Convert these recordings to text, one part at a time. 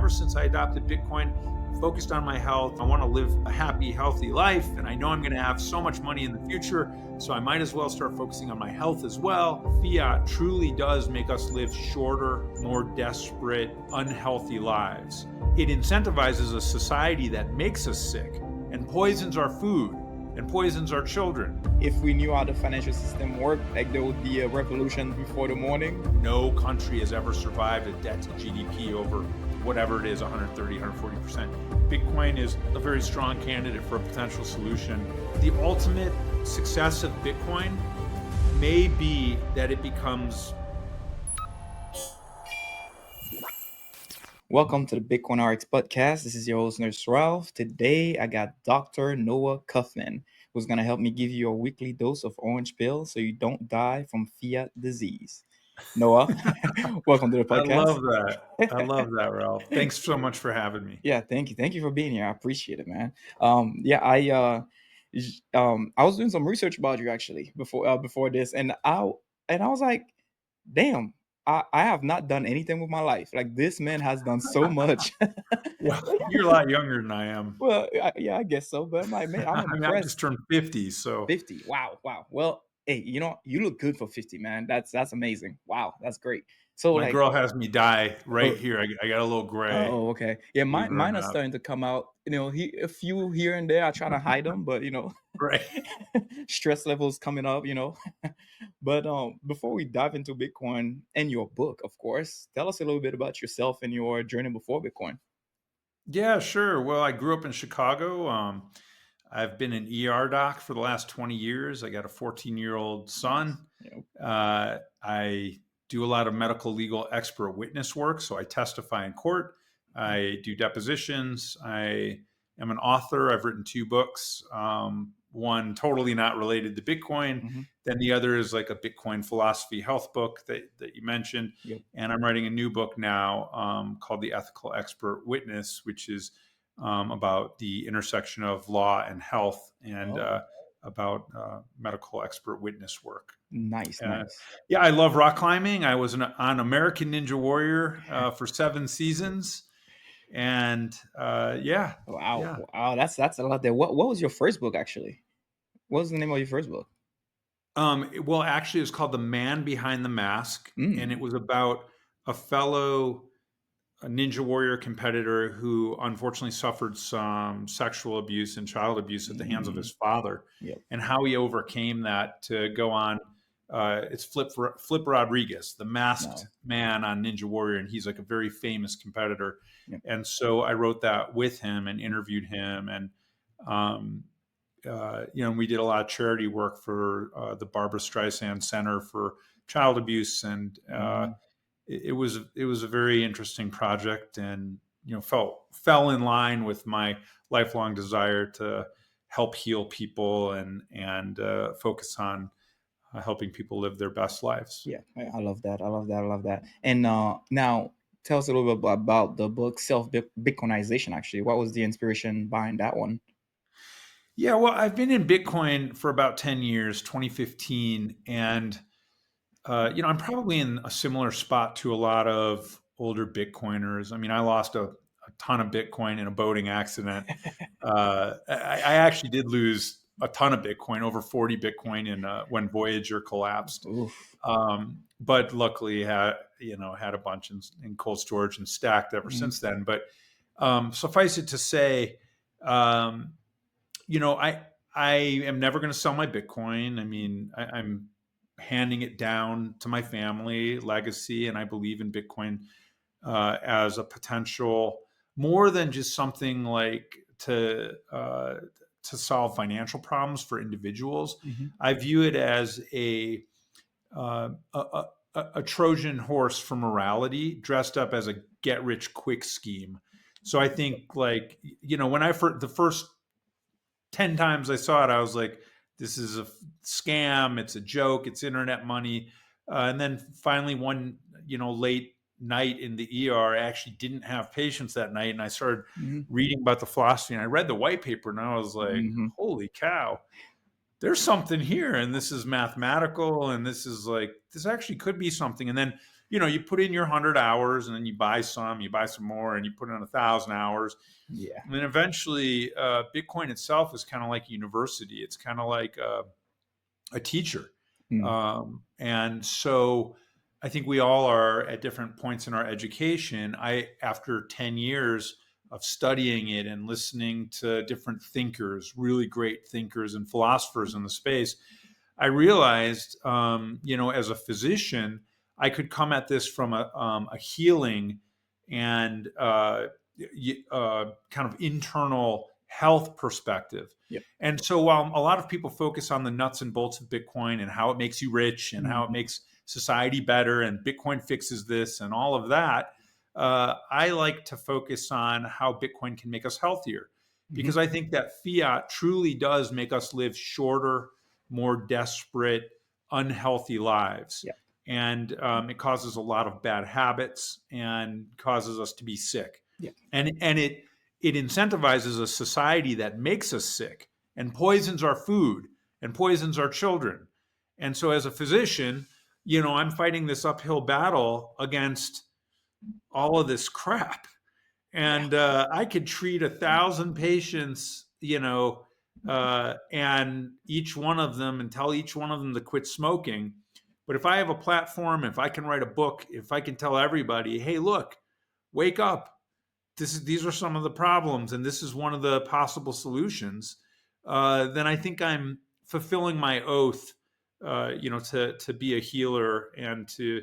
ever since I adopted Bitcoin, focused on my health. I want to live a happy, healthy life. And I know I'm going to have so much money in the future. So I might as well start focusing on my health as well. Fiat truly does make us live shorter, more desperate, unhealthy lives. It incentivizes a society that makes us sick and poisons our food and poisons our children. If we knew how the financial system worked, like there would be a revolution before the morning. No country has ever survived a debt to GDP over whatever it is, 130, 140%. Bitcoin is a very strong candidate for a potential solution. The ultimate success of Bitcoin may be that it becomes... Welcome to the Bitcoin RX podcast. This is your host, Nurse Ralph. Today, I got Dr. Noah Kaufman, who's going to help me give you a weekly dose of orange pills so you don't die from fiat disease. Noah, welcome to the podcast. I love that, Ralph. Thanks so much for having me. Yeah, thank you. Thank you for being here. I appreciate it, man. I was doing some research about you actually before this, and I was like, damn. I have not done anything with my life. Like, this man has done so much. Well, you're a lot younger than I am. Well, I guess so. But I'm like, man, I'm impressed. I just turned 50, so 50. Wow. Well, hey, you look good for 50, man. That's amazing. Wow, that's great. So my girl has me dye right here. I got a little gray. Oh, okay. Yeah, mine are starting to come out. A few here and there. I try to hide them, but right. Stress levels coming up. But before we dive into Bitcoin and your book, of course, tell us a little bit about yourself and your journey before Bitcoin. Yeah, sure. Well, I grew up in Chicago. I've been an ER doc for the last 20 years. I got a 14-year-old son. Yep. I do a lot of medical legal expert witness work. So I testify in court. I do depositions. I am an author. I've written 2 books. One totally not related to Bitcoin. Mm-hmm. Then the other is like a Bitcoin philosophy health book that you mentioned. Yep. And I'm writing a new book now called The Ethical Expert Witness, which is about the intersection of law and health and about medical expert witness work. Nice. Yeah, I love rock climbing. I was on American Ninja Warrior for 7 seasons. And Wow, that's a lot there. What was your first book actually? What was the name of your first book? Well, actually, it was called The Man Behind the Mask, and it was about a fellow Ninja Warrior competitor who unfortunately suffered some sexual abuse and child abuse at the hands of his father, and how he overcame that to go on. It's Flip Rodriguez, the masked man on Ninja Warrior, and he's like a very famous competitor. Yep. And so I wrote that with him and interviewed him, and we did a lot of charity work for the Barbara Streisand Center for Child Abuse, and it was a very interesting project, and fell in line with my lifelong desire to help heal people and focus on helping people live their best lives. Yeah, I love that. And now tell us a little bit about the book Self-Bitcoinization. Actually, what was the inspiration behind that one? Yeah, well, I've been in Bitcoin for about 10 years, 2015, and I'm probably in a similar spot to a lot of older Bitcoiners. I mean, I lost a ton of Bitcoin in a boating accident. I actually did lose a ton of Bitcoin, over 40 Bitcoin when Voyager collapsed. But luckily had a bunch in cold storage and stacked ever since then. But suffice it to say, I am never going to sell my Bitcoin. I mean, I'm handing it down to my family legacy, and I believe in Bitcoin as a potential more than just something like to solve financial problems for individuals. Mm-hmm. I view it as a Trojan horse for morality dressed up as a get rich quick scheme. So I think, like, when the first 10 times I saw it, I was like, this is a scam. It's a joke. It's internet money. And then finally one, late night in the ER, I actually didn't have patience that night. And I started reading about the philosophy, and I read the white paper, and I was like, holy cow, there's something here. And this is mathematical. And this actually could be something. And then you put in your 100 hours and then you buy some more, and you put in 1,000 hours. Yeah. And then eventually Bitcoin itself is kind of like a university. It's kind of like a teacher. Mm. And so I think we all are at different points in our education. After 10 years of studying it and listening to different thinkers, really great thinkers and philosophers in the space, I realized, as a physician, I could come at this from a healing and kind of internal health perspective. Yep. And so while a lot of people focus on the nuts and bolts of Bitcoin and how it makes you rich and how it Mhm. makes society better and Bitcoin fixes this and all of that, I like to focus on how Bitcoin can make us healthier, Mhm. because I think that fiat truly does make us live shorter, more desperate, unhealthy lives. Yep. And it causes a lot of bad habits and causes us to be sick. Yep. And it incentivizes a society that makes us sick and poisons our food and poisons our children. And so as a physician, I'm fighting this uphill battle against all of this crap. Yeah. And I could treat 1,000 patients, and each one of them, and tell each one of them to quit smoking. But if I have a platform, if I can write a book, if I can tell everybody, hey, look, wake up, these are some of the problems, and this is one of the possible solutions, then I think I'm fulfilling my oath, to be a healer and to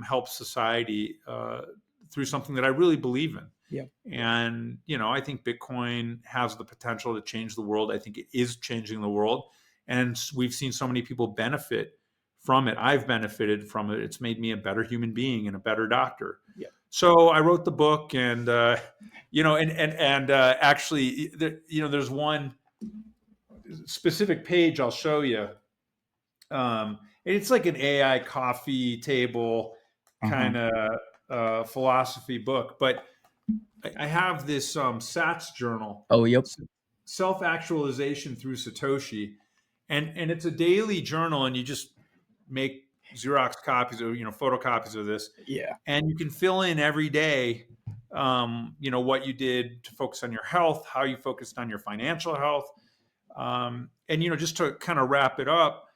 help society through something that I really believe in. Yep. And I think Bitcoin has the potential to change the world. I think it is changing the world, and we've seen so many people benefit from it. I've benefited from it. It's made me a better human being and a better doctor. Yep. So I wrote the book, and actually, there's one specific page I'll show you. It's like an AI coffee table Uh-huh. kind of philosophy book, but I have this SATS journal, Oh, yep. Self-Actualization through Satoshi, and it's a daily journal, and you just make Xerox copies or photocopies of this, Yeah. and you can fill in every day, what you did to focus on your health, how you focused on your financial health, and just to kind of wrap it up,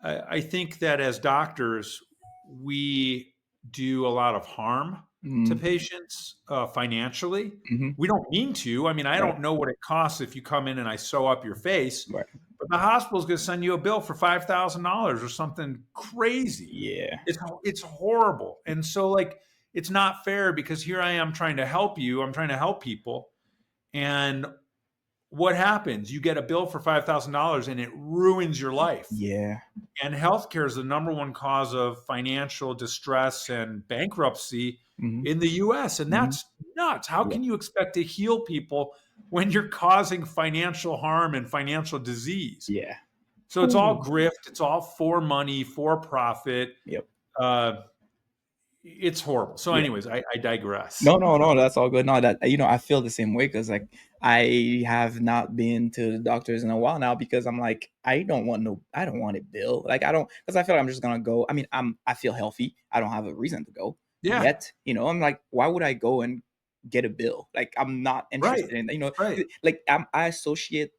I think that as doctors, we do a lot of harm to Mm. patients financially. Mhm. We don't mean to. I mean, I Right. don't know what it costs if you come in and I sew up your face, Right. but the hospital's going to send you a bill for $5,000 or something crazy. Yeah. It's horrible, and so like it's not fair, because here I am trying to help you. I'm trying to help people, and what happens? You get a bill for $5,000 and it ruins your life. Yeah. And healthcare is the number one cause of financial distress and bankruptcy Mhm. in the US. And Mhm. that's nuts. How Yeah. can you expect to heal people when you're causing financial harm and financial disease? Yeah. So it's all Ooh. grift, it's all for money, for profit. Yep. Uh, it's horrible. So, Yeah. anyways, I digress. No, no, no, that's all good. No, that I feel the same way because like I have not been to the doctors in a while now because I'm like I don't want a bill. Like I don't because I feel like I'm just gonna go. I mean, I feel healthy. I don't have a reason to go Yeah, yet. I'm like, why would I go and get a bill? Like I'm not right, interested in right. like I associate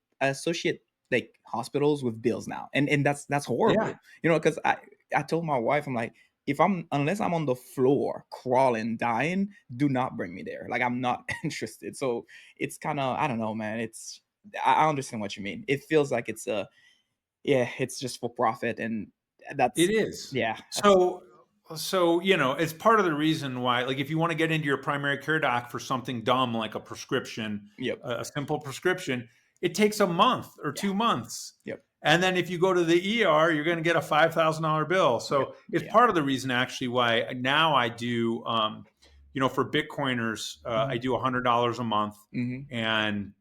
like hospitals with bills now, and that's Yeah, horrible. Because I told my wife I'm like if unless I'm on the floor crawling, dying, do not bring me there. Like I'm not interested. So it's kind of I don't know, man. I understand what you mean. It feels like it's just for profit, and it that's is. yeah, that's So it's part of the reason why, like, if you want to get into your primary care doc for something dumb like a prescription, yep, a simple prescription, it takes a month or yeah, 2 months. yep, And then if you go to the ER, you're going to get a $5,000 bill. yep, So it's yeah, part of the reason actually why now I do, for Bitcoiners, I mhm, do $100 a month, mhm, and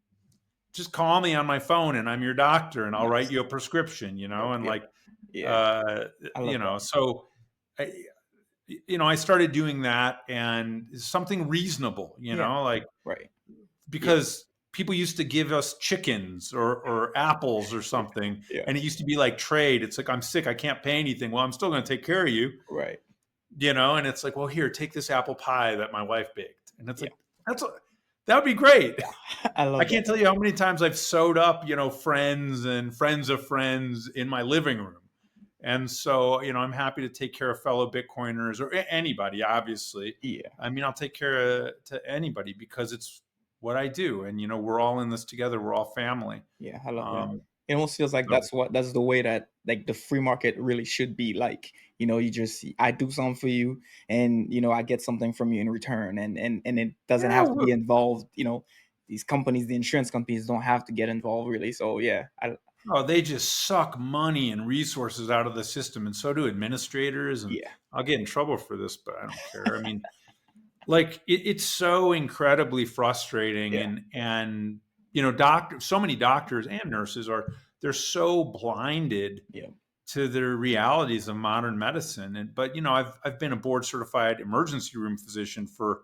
just call me on my phone and I'm your doctor and I'll write nice, you a prescription, yep, and yep, like, yeah, uh, I love that, so I, I started doing that, and something reasonable, yeah, like, right, yeah, because people used to give us chickens or apples or yeah, something, yeah, and it used to be like trade. It's like, I'm sick, I can't pay anything. Well, I'm still going to take care of you. right, and it's like, well, here, take this apple pie that my wife baked. And it's Yeah. like, that would be great. Yeah. I I love can't that. tell you how many times I've sewed up, friends and friends of friends in my living room. And so, I'm happy to take care of fellow Bitcoiners or anybody, obviously. Yeah. I mean, I'll take care to anybody because it's what I do. And, we're all in this together. We're all family. Yeah, I love that. Um, It almost feels like so, that's the way that like the free market really should be. Like, you just I do something for you, and I get something from you in return, and it doesn't yeah, have to be involved. These companies, the insurance companies, don't have to get involved really. So yeah, they just suck money and resources out of the system. And so do administrators. And yeah, I'll get in trouble for this, but I don't care. I mean, like it's so incredibly frustrating, yeah, and so many doctors and nurses they're so blinded yeah. to the realities of modern medicine. But I've been a board certified emergency room physician for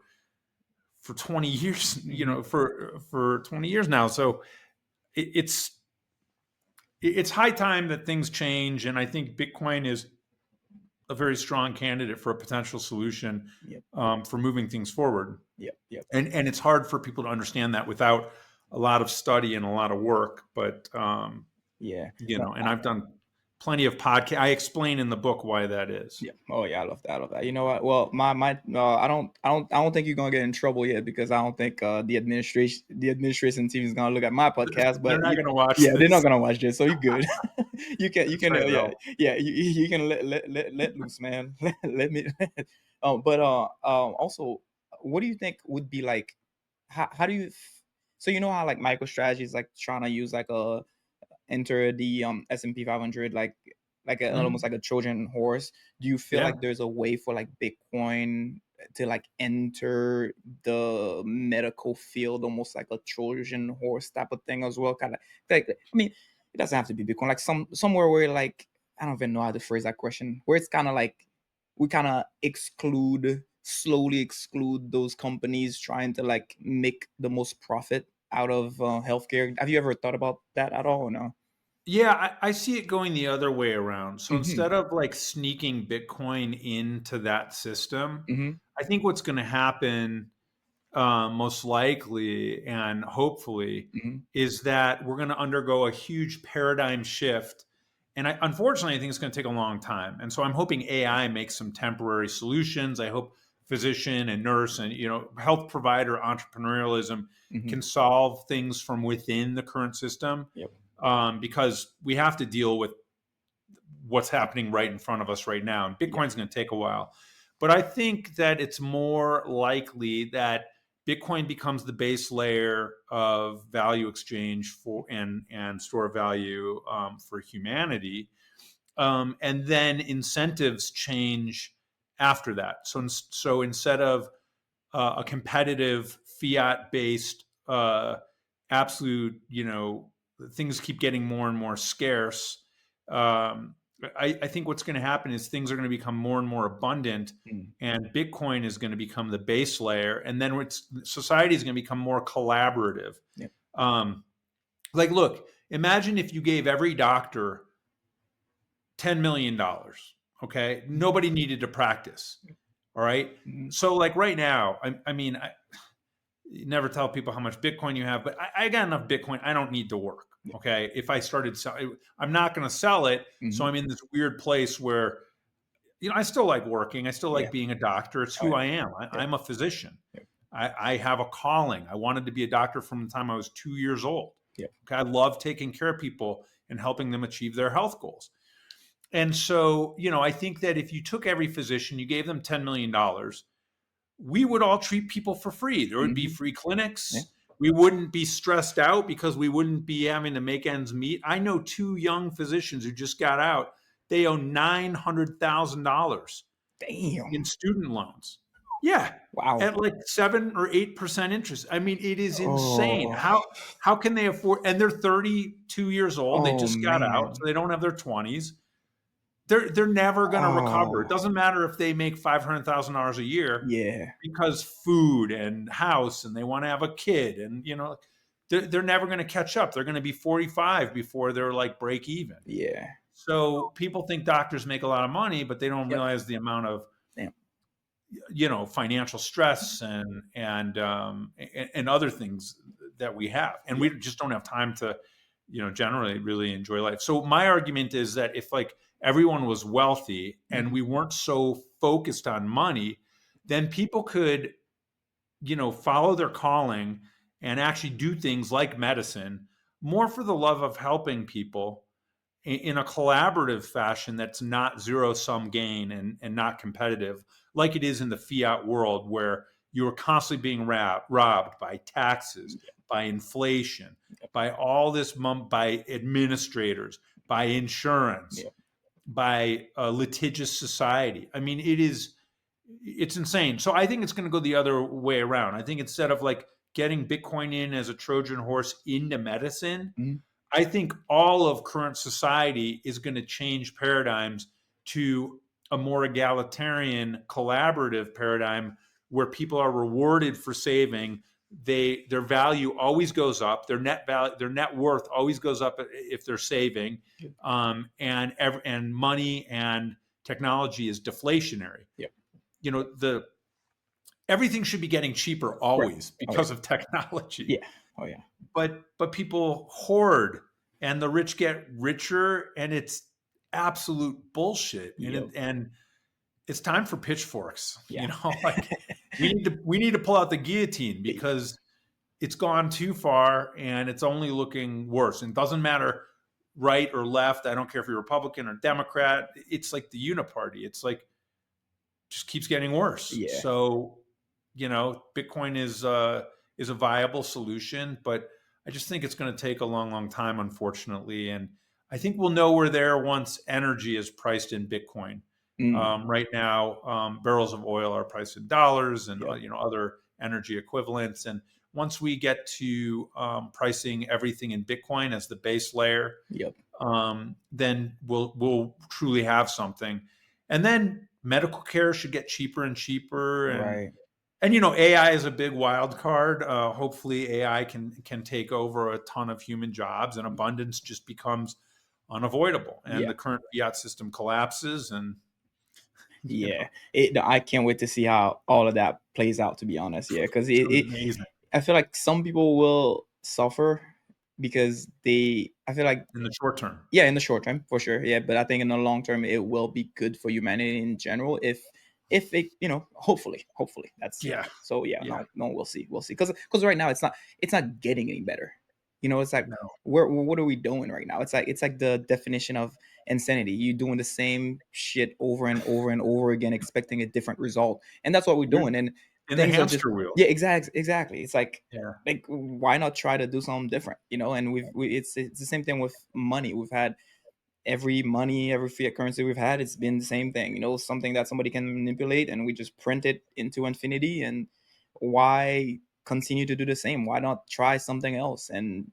20 years, Hmm. for 20 years now. So it, it's it's high time that things change, and I think Bitcoin is a very strong candidate for a potential solution, Yep, for moving things forward. yep, yep. And it's hard for people to understand that without a lot of study and a lot of work. But Yeah. and I've done plenty of podcast. I explain in the book why that is. Yeah. Oh yeah, I love that. I love that. You know what? Well, I don't think you're gonna get in trouble yet because I don't think the administration team is gonna look at my podcast. They're But not going to watch yeah, they're not this. gonna watch this, so you're good. You That's can right. yeah, Well, yeah, you can let loose, man. Let me. But also, what do you think would be like? How do you? So you know how like MicroStrategy is like trying to use like a enter the S&P 500 like almost mhm. like a Trojan horse. Do you feel Yeah. like there's a way for like Bitcoin to like enter the medical field almost like a Trojan horse type of thing as well? Kind of like, I mean, it doesn't have to be Bitcoin. Like somewhere where like I don't even know how to phrase that question. Where it's kind of like we kind of slowly exclude those companies trying to like make the most profit out of healthcare. Have you ever thought about that at all or no? Yeah, I see it going the other way around. So Mhm, instead of like sneaking Bitcoin into that system, mhm, I think what's going to happen, most likely and hopefully, mhm, is that we're going to undergo a huge paradigm shift. And unfortunately, I think it's going to take a long time. And so I'm hoping AI makes some temporary solutions. I hope physician and nurse and health provider entrepreneurialism mhm. can solve things from within the current system, Yep. because we have to deal with what's happening right in front of us right now. And Yep. Bitcoin's going to take a while. But I think that it's more likely that Bitcoin becomes the base layer of value exchange for and store of value, for humanity, and then incentives change after that. So instead of a competitive fiat based, absolute, things keep getting more and more scarce. Um, I think what's going to happen is things are going to become more and more abundant, Mm. and Bitcoin is going to become the base layer, and then society is going to become more collaborative. Yep. Um, like, look, imagine if you gave every doctor $10 million. Okay, Mhm, nobody needed to practice. All right. mhm. So, like right now, I mean, you never tell people how much Bitcoin you have, but I got enough Bitcoin. I don't need to work. Yep. Okay. If I started selling, I'm not going to sell it. So Mhm. I'm in this weird place where, I still like working. I still Yeah. like being a doctor. It's Oh, who yeah. I am. Yep. I'm a physician. Yep. I have a calling. I wanted to be a doctor from the time I was 2 years old. Yep. Okay. I love taking care of people and helping them achieve their health goals. And so, I think that if you took every physician, you gave them $10 million, we would all treat people for free. There would be Mhm. free Yeah. clinics. We wouldn't be stressed out because we wouldn't be having to make ends meet. I know two young physicians who just got out. They owe $900,000 in Damn. student loans. Yeah, Wow. at like 7 or 8% interest. I mean, it is insane. Oh. How can they afford? And they're 32 years old. They Oh, just got out, so man. they don't have their 20s. They're never going to recover. It Oh. doesn't matter if they make $500,000 a year, Yeah. because food and house, and they want to have a kid, and they're never going to catch up. They're going to be 45 before they're like break even. Yeah. So people think doctors make a lot of money, but they don't Yep. realize the amount of Damn. financial stress and other things that we have, and Yeah. we just don't have time to, generally really enjoy life. So my argument is that if like everyone was wealthy and Mhm. we weren't so focused on money, then people could, follow their calling and actually do things like medicine more for the love of helping people in a collaborative fashion that's not zero sum gain and not competitive, like it is in the fiat world where you're constantly being robbed by taxes, by inflation, by all this by administrators, by insurance, Yeah. by a litigious society. I mean, it's insane. So I think it's going to go the other way around. I think instead of like getting Bitcoin in as a Trojan horse into medicine, Mhm. I think all of current society is going to change paradigms to a more egalitarian, collaborative paradigm where people are rewarded for saving. Their value always goes up. Their net value, their net worth always goes up if they're saving, Yep. and money and technology is deflationary. Yep. The everything should be getting cheaper Right. always Oh yeah. because of technology, Yeah. Oh yeah. but people hoard and the rich get richer, and it's absolute bullshit, Yep. and it's time for pitchforks. Yeah. Like we need to pull out the guillotine because it's gone too far and it's only looking worse, and it doesn't matter right or left. I don't care if you're Republican or Democrat. It's like the uniparty. It's like just keeps getting worse. Yeah. So, Bitcoin is a viable solution, but I just think it's going to take a long, long time, unfortunately. And I think we'll know we're there once energy is priced in Bitcoin. Mm. Right now, barrels of oil are priced in dollars, and Yep. other energy equivalents. And once we get to pricing everything in Bitcoin as the base layer, Yep. then we'll truly have something. And then medical care should get cheaper and cheaper, Right. and AI is a big wild card. Hopefully, AI can take over a ton of human jobs, and abundance just becomes unavoidable, and Yeah. the current fiat system collapses. And you Yeah. know, I can't wait to see how all of that plays out, to be honest. Yeah, because it's amazing I feel like some people will suffer because I feel like, in the short term. yeah, in the short term for sure, yeah, but I think in the long term it will be good for humanity in general if it, hopefully that's, Yeah, so yeah, yeah, no, we'll see, because right now it's not getting any better. It's like, no, what are we doing right now? It's like the definition of insanity. You doing the same shit over and over and over again, expecting a different result, and that's what we're you're doing. And in the things are just, hamster wheel. yeah, exactly. It's Yeah, like, why not try to do something different? And it's the same thing with money. We've had every fiat currency we've had, it's been the same thing. Something that somebody can manipulate, and we just print it into infinity. And why continue to do the same? Why not try something else and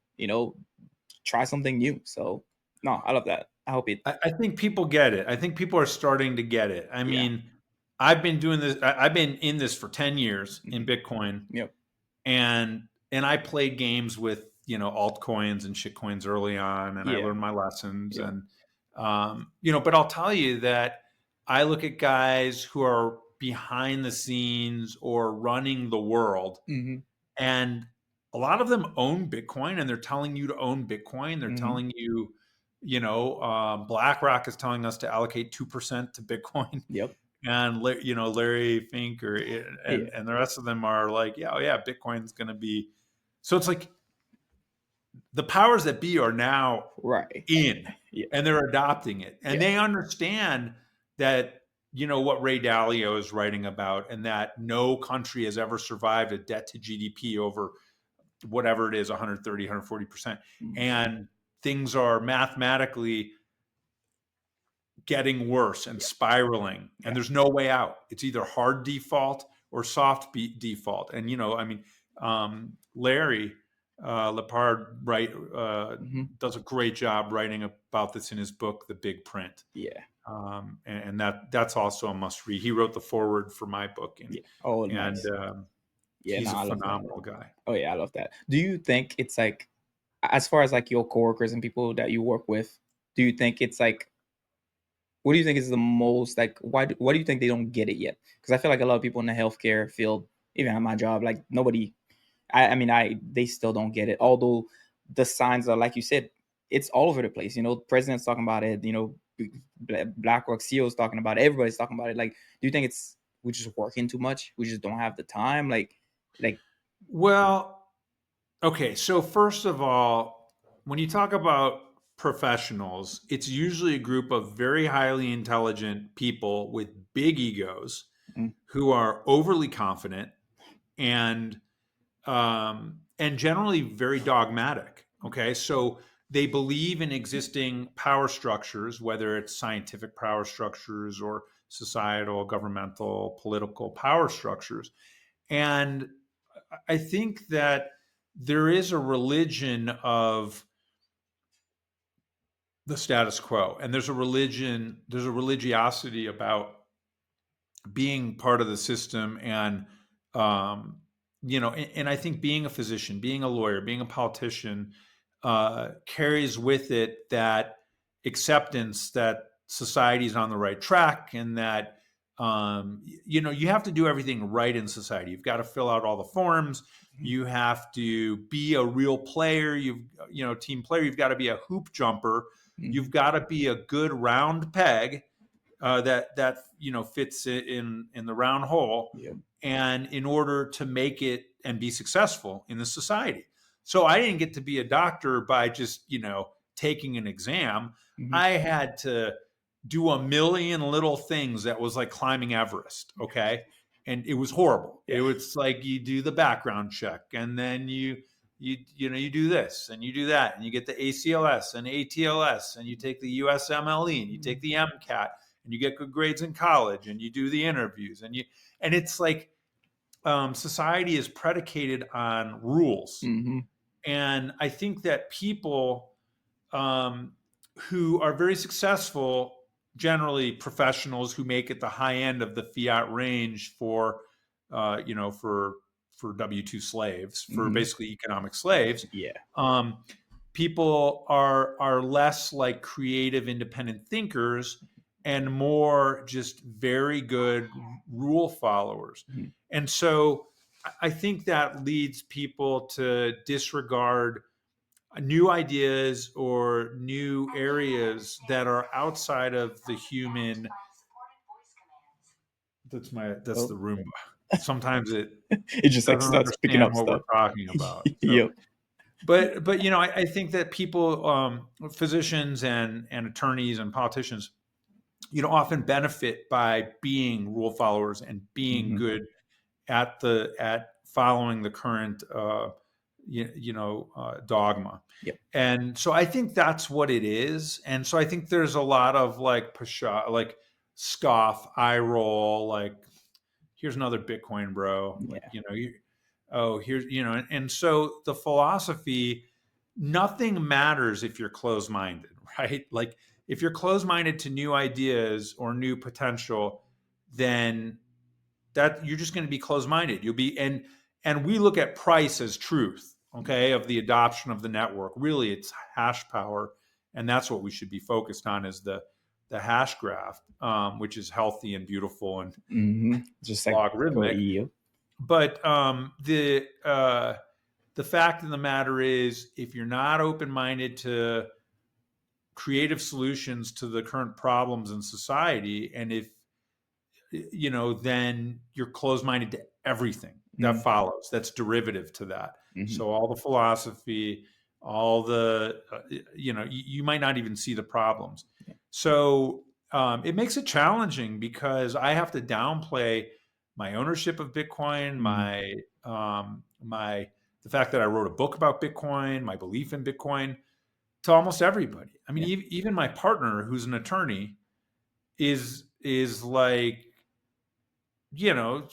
try something new? So no, I love that. I hope it. I think people get it. I think people are starting to get it. I Yeah. mean, I've been doing this. I've been in this for 10 years in Mhm. Bitcoin, Yep. and I played games with altcoins and shitcoins early on, and I Yeah. learned my lessons. Yep. And but I'll tell you that I look at guys who are behind the scenes or running the world, Hmm. and a lot of them own Bitcoin, and they're telling you to own Bitcoin. They're Hmm. telling you, BlackRock is telling us to allocate 2% to Bitcoin, Yep. and Larry Fink Yeah. and the rest of them are like, yeah, oh yeah, Bitcoin's going to be. So it's like the powers that be are now Right. in, Yeah. and they're adopting it, and Yeah. they understand that what Ray Dalio is writing about, and that no country has ever survived a debt to GDP over whatever it is, 130, 140%. Mhm. And things are mathematically getting worse and Yeah. spiraling, and Yeah. there's no way out. It's either hard default or soft default. And, I mean, Larry Lepard Hmm. does a great job writing about this in his book, The Big Print. Yeah. And that's also a must read. He wrote the foreword for my book, and Yeah. Oh, and nice. Yeah. No, he's a I love that. phenomenal guy. Oh yeah, I love that. Do you think it's like, as far as like your coworkers and people that you work with, do you think it's like, what do you think is the most like? Why do you think they don't get it yet? Because I feel like a lot of people in the healthcare field, even at my job, like nobody. I mean, they still don't get it. Although the signs are, like you said, it's all over the place. You know, president's talking about it. You know, BlackRock CEOs talking about it. Everybody's talking about it. Like, do you think it's we just working too much? We just don't have the time. Like, Well, okay. So first of all, when you talk about professionals, it's usually a group of very highly intelligent people with big egos mm, who are overly confident and and generally very dogmatic. Okay, so they believe in existing power structures, whether it's scientific power structures or societal, governmental, political power structures. And I think that there is a religion of the status quo, and there's a religiosity about being part of the system and um, and I think being a physician, being a lawyer, being a politician carries with it that acceptance that society is on the right track and that you have to do everything right in society. You've got to fill out all the forms. You have to be a real player. Team player. You've got to be a hoop jumper. mm, You've got to be a good round peg that fits in the round hole, yeah, and in order to make it and be successful in the society. So I didn't get to be a doctor by just taking an exam. mhm, I had to do a million little things that was like climbing Everest. Okay. And it was horrible. yeah, It was like you do the background check, and then you do this and you do that, and you get the ACLS and ATLS, and you take the USMLE, and you take the MCAT, and you get good grades in college, and you do the interviews, and it's like society is predicated on rules. mhm, And I think that people um, who are very successful, generally professionals who make it the high end of the fiat range for, for W-2 slaves, for mhm, basically economic slaves, yeah, um, people are less like creative, independent thinkers and more just very good rule followers. mhm, And so I think that leads people to disregard new ideas or new areas that are outside of the human. That's oh, the Roomba. Sometimes it it just like doesn't starts picking understand up what we're stuff. talking about. So, Yep. but I think that people, physicians and attorneys and politicians, often benefit by being rule followers and being Mhm, good at following the current dogma. yep. And so I think that's what it is. And so I think there's a lot of like pasha, like scoff, eye roll, like here's another Bitcoin bro, like Yeah. oh here's and so the philosophy, nothing matters if you're closed minded, right? Like if you're closed minded to new ideas or new potential, then that you're just going to be closed minded. You'll be and we look at price as truth, okay, of the adoption of the network. Really, it's hash power, and that's what we should be focused on is the hash graph, which is healthy and beautiful and Mhm. Just like go logarithmic. yep. But the fact of the matter is, if you're not open minded to creative solutions to the current problems in society, and if then you're closed minded to everything that Mhm, follows. That's derivative to that. mhm, So all the philosophy, all the, you might not even see the problems. yeah, So it makes it challenging because I have to downplay my ownership of Bitcoin, mhm, the fact that I wrote a book about Bitcoin, my belief in Bitcoin to almost everybody. I mean, yeah, even my partner, who's an attorney, is like you know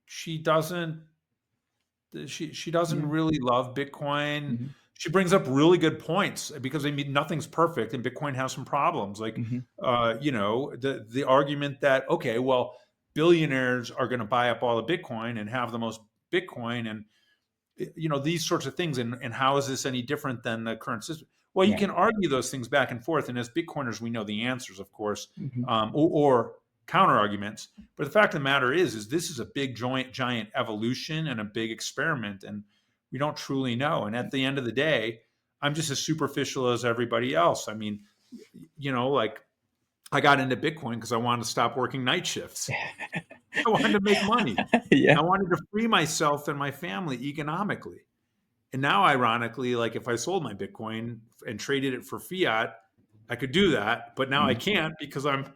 she doesn't she doesn't yeah, really love Bitcoin. mhm, She brings up really good points because I mean nothing's perfect and Bitcoin has some problems. Like mhm, the argument that okay, well, billionaires are going to buy up all the Bitcoin and have the most Bitcoin and these sorts of things and how is this any different than the current system? Well, you Yeah. can argue those things back and forth, and as Bitcoiners, we know the answers, of course, Hmm. or counter arguments. But the fact of the matter is this is a big, giant evolution and a big experiment, and we don't truly know. And at the end of the day, I'm just as superficial as everybody else. I mean, like I got into Bitcoin because I wanted to stop working night shifts. I wanted to make money. Yeah. I wanted to free myself and my family economically. And now, ironically, like if I sold my Bitcoin and traded it for fiat, I could do that. But now I Mm. can't because I'm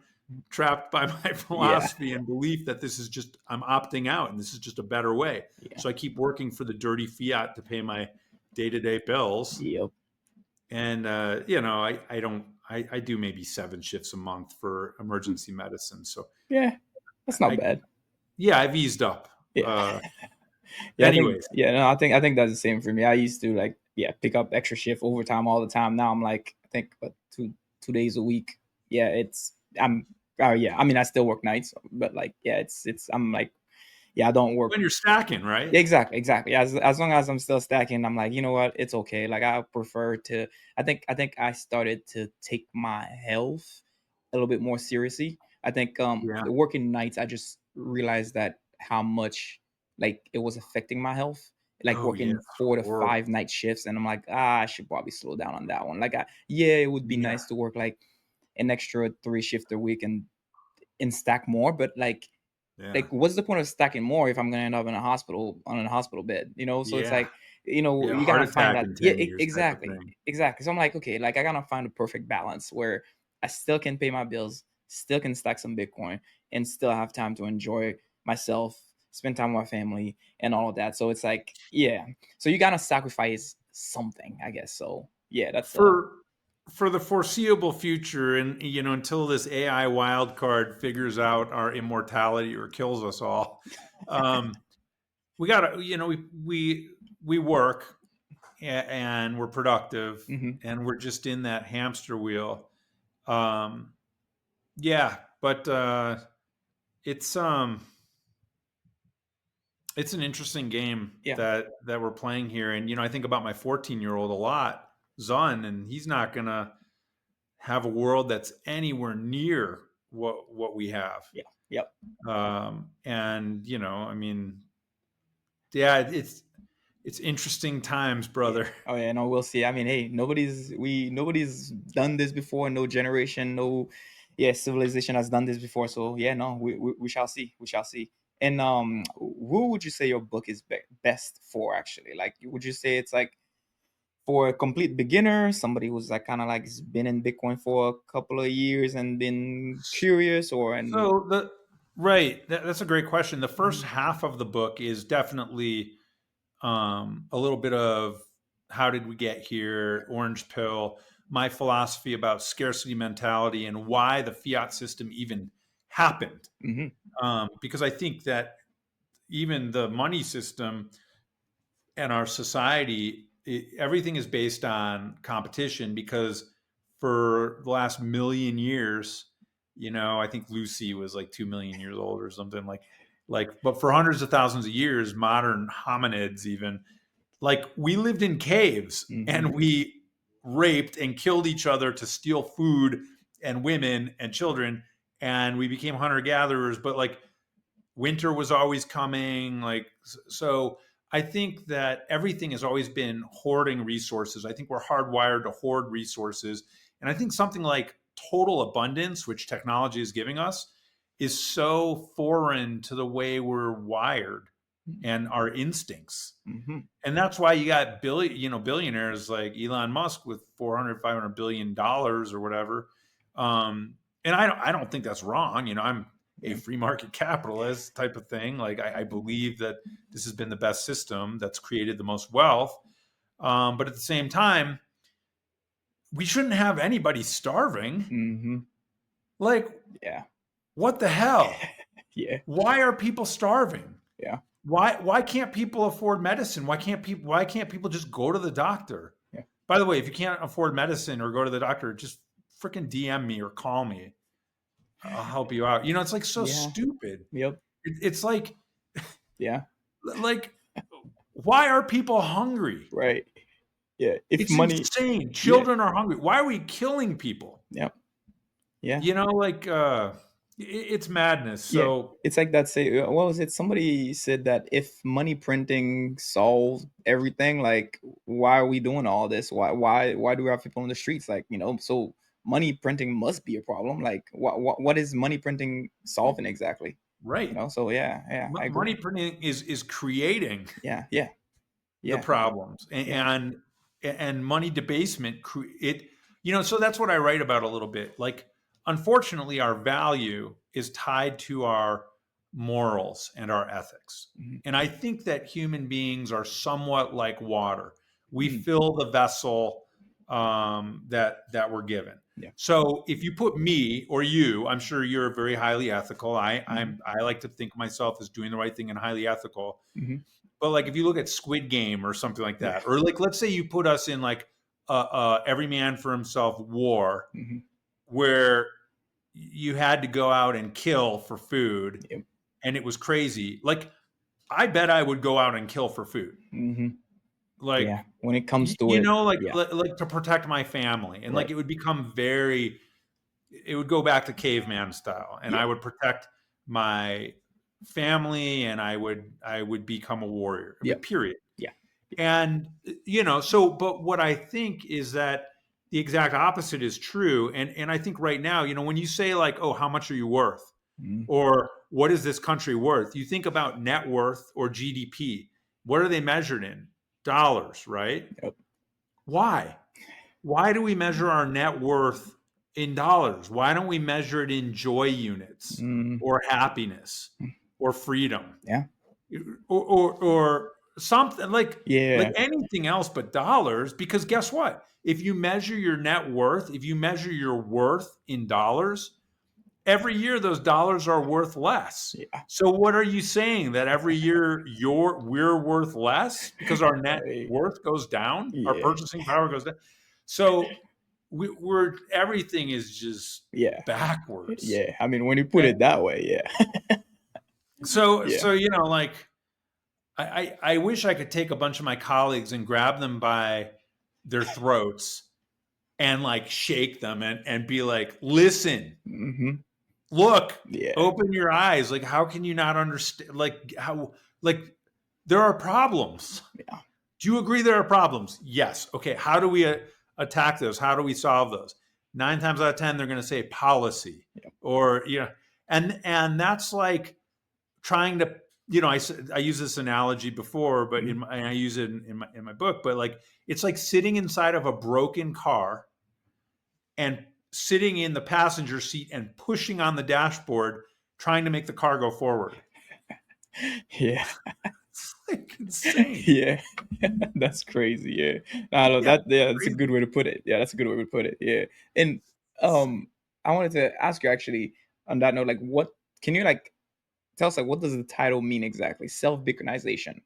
trapped by my Yeah. philosophy and belief that this is just, I'm opting out and this is just a better way. Yeah. So I keep working for the dirty fiat to pay my day to day bills. Yep. And, I don't, I do maybe 7 shifts a month for emergency medicine. So Yeah. That's not I, bad. yeah, I've eased up. Yeah. Uh, Yeah, I think anyways, yeah, no, I think that's the same for me. I used to like pick up extra shift overtime all the time. Now I'm like I think about two days a week. Yeah, it's I'm yeah. I mean I still work nights, but like it's I'm like I don't work. when you're stacking, right? Exactly, exactly. As long as I'm still stacking, I'm like, you know what, it's okay. Like I prefer to. I think I started to take my health a little bit more seriously. I think Yeah. working nights, I just realized that how much like it was affecting my health. Like Oh, yeah. working It's 4 to 5 horrible. night shifts, and I'm like, I should probably slow down on that one. Like, yeah, it would be Yeah. nice to work like an extra 3 shift a week and stack more, but Yeah. like what's the point of stacking more if I'm gonna end up in a hospital on a hospital bed, so it's Yeah. like, Yeah. you Heart gotta find attack that. in Yeah, 10 years type of exactly, thing. exactly. So I'm like, okay, like I gotta find a perfect balance where I still can pay my bills, still can stack some Bitcoin, and still have time to enjoy myself, spend time with my family, and all of that. So it's like, yeah. So you gotta sacrifice something, I guess. So yeah, that's For the foreseeable future, and until this AI wild card figures out our immortality or kills us all, um, we gotta, we work and we're productive hmm and we're just in that hamster wheel. Um, yeah, but it's it's an interesting game yeah. that we're playing here. And I think about my 14-year-old a lot, Zun, and he's not gonna have a world that's anywhere near what we have. Yeah. Yep. And I mean, yeah, it's interesting times, Yeah. brother. Oh yeah, no, we'll see. I mean, hey, nobody's done this before. No generation, no, civilization has done this before. So yeah, no, we shall see. We shall see. And who would you say your book is best for? Actually, like, would you say it's like for a complete beginner, somebody who's like kind of like has been in Bitcoin for a couple of years and been curious, or and So that's a great question. The first Mhm, half of the book is definitely a little bit of how did we get here, orange pill, my philosophy about scarcity mentality, and why the fiat system even happened. mhm, Because I think that even the money system and our society, everything is based on competition because for the last million years, I think Lucy was like 2 million years old or something but for hundreds of thousands of years, modern hominids even, like, we lived in caves mhm, and we raped and killed each other to steal food and women and children, and we became hunter gatherers, but like winter was always coming, like, so I think that everything has always been hoarding resources. I think we're hardwired to hoard resources, and I think something like total abundance, which technology is giving us, is so foreign to the way we're wired and our instincts. mhm, And that's why you got billionaires like Elon Musk with 400, 500 billion dollars or whatever. And I don't think that's wrong. I'm a yeah, free market capitalist type of thing. Like, I believe that this has been the best system that's created the most wealth. But at the same time, we shouldn't have anybody starving. mhm, Like, yeah, what the hell? yeah, Why are people starving? yeah, Why can't people afford medicine? Why can't people just go to the doctor? yeah, By the way, if you can't afford medicine or go to the doctor, just freaking DM me or call me. I'll help you out. It's like so yeah, stupid. yep, It's yeah, like why are people hungry? right, Yeah. If It's money, insane. yeah, Children are hungry. Why are we killing people? yeah, yeah. You know, like it's madness. Yeah, So it's like that. Say, what was it? Somebody said that if money printing solved everything, like, why are we doing all this? Why do we have people on the streets? Like, so money printing must be a problem. Like, what is money printing solving exactly? right, So yeah, yeah, I agree. money printing is creating Yeah, yeah, the yeah, problems, yeah. and money debasement it, so that's what I write about a little bit. Like, unfortunately, our value is tied to our morals and our ethics, Mhm, and I think that human beings are somewhat like water. We mm, fill the vessel that we're given. yeah. So if you put me or you, I'm sure you're very highly ethical. Mhm, I like to think of myself as doing the right thing and highly ethical. mhm, But like if you look at Squid Game or something like yeah. that, or like let's say you put us in like every man for himself war, Mhm, where you had to go out and kill for food, yep. and it was crazy. Like I bet I would go out and kill for food. Mhm, Like yeah. When it comes to you it, know, like yeah. like to protect my family, and like Right. it would become very. It would go back to caveman style, and I Yeah. would protect my family, and I would become a warrior. I mean, Yep. period. Yeah. And so but what I think is that the exact opposite is true. And I think right now, when you say like, oh, how much are you worth, Mhm, or what is this country worth, you think about net worth or GDP. What are they measured in? Dollars, right? yep. Why do we measure our net worth in dollars? Why don't we measure it in joy units, Mhm, or happiness, or freedom, yeah. or something like Yeah. anything else but dollars? Because guess what? If you measure your net worth, if you measure your worth in dollars, every year those dollars are worth less. Yeah. So what are you saying, that every year we're worth less because our net Right. worth goes down, our Yeah. purchasing power goes down? So we're everything is just Yeah. backwards. Yeah. I mean, when you put And it that way, yeah. so Yeah. so like I wish I could take a bunch of my colleagues and grab them by their throats and like shake them and be like, listen, Mhm. look, Yeah. open your eyes. Like, how can you not understand? Like, how, like, there are problems. Yeah. Do you agree there are problems? Yes. Okay. How do we attack those? How do we solve those? 9 times out of 10, they're going to say policy, Yep. or, and that's like trying to, I use this analogy before, but Mhm. and I use it in my book, but like, it's like sitting inside of a broken car and sitting in the passenger seat and pushing on the dashboard, trying to make the car go forward. Yeah. It's like insane. Yeah. That's crazy. Yeah. I know Yeah, that. Yeah, that's a good crazy. way to put it. Yeah, that's a good way to put it. Yeah. And um, I wanted to ask you actually on that note, like, what can you like tell us, like, what does the title mean exactly? Self-Bitcoinization.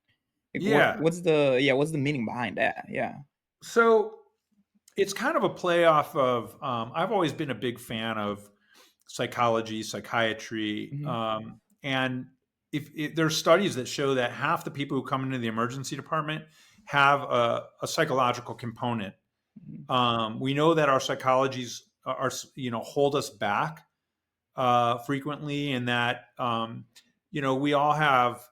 Like, Yeah. what's the meaning behind that? Yeah. So it's kind of a play off of, I've always been a big fan of psychology, psychiatry. Mhm. And if there's studies that show that half the people who come into the emergency department have a psychological component. Mhm. We know that our psychologies hold us back frequently, and that we all have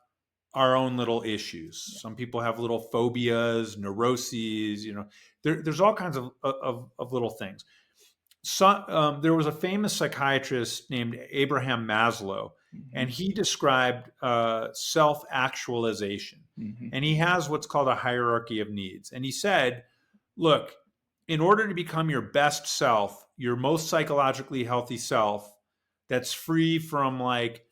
our own little issues. Yeah. Some people have little phobias, neuroses. There's all kinds of little things. There was a famous psychiatrist named Abraham Maslow, and Mhm. he described self-actualization. Mhm. And he has what's called a hierarchy of needs. And he said, look, in order to become your best self, your most psychologically healthy self, that's free from like,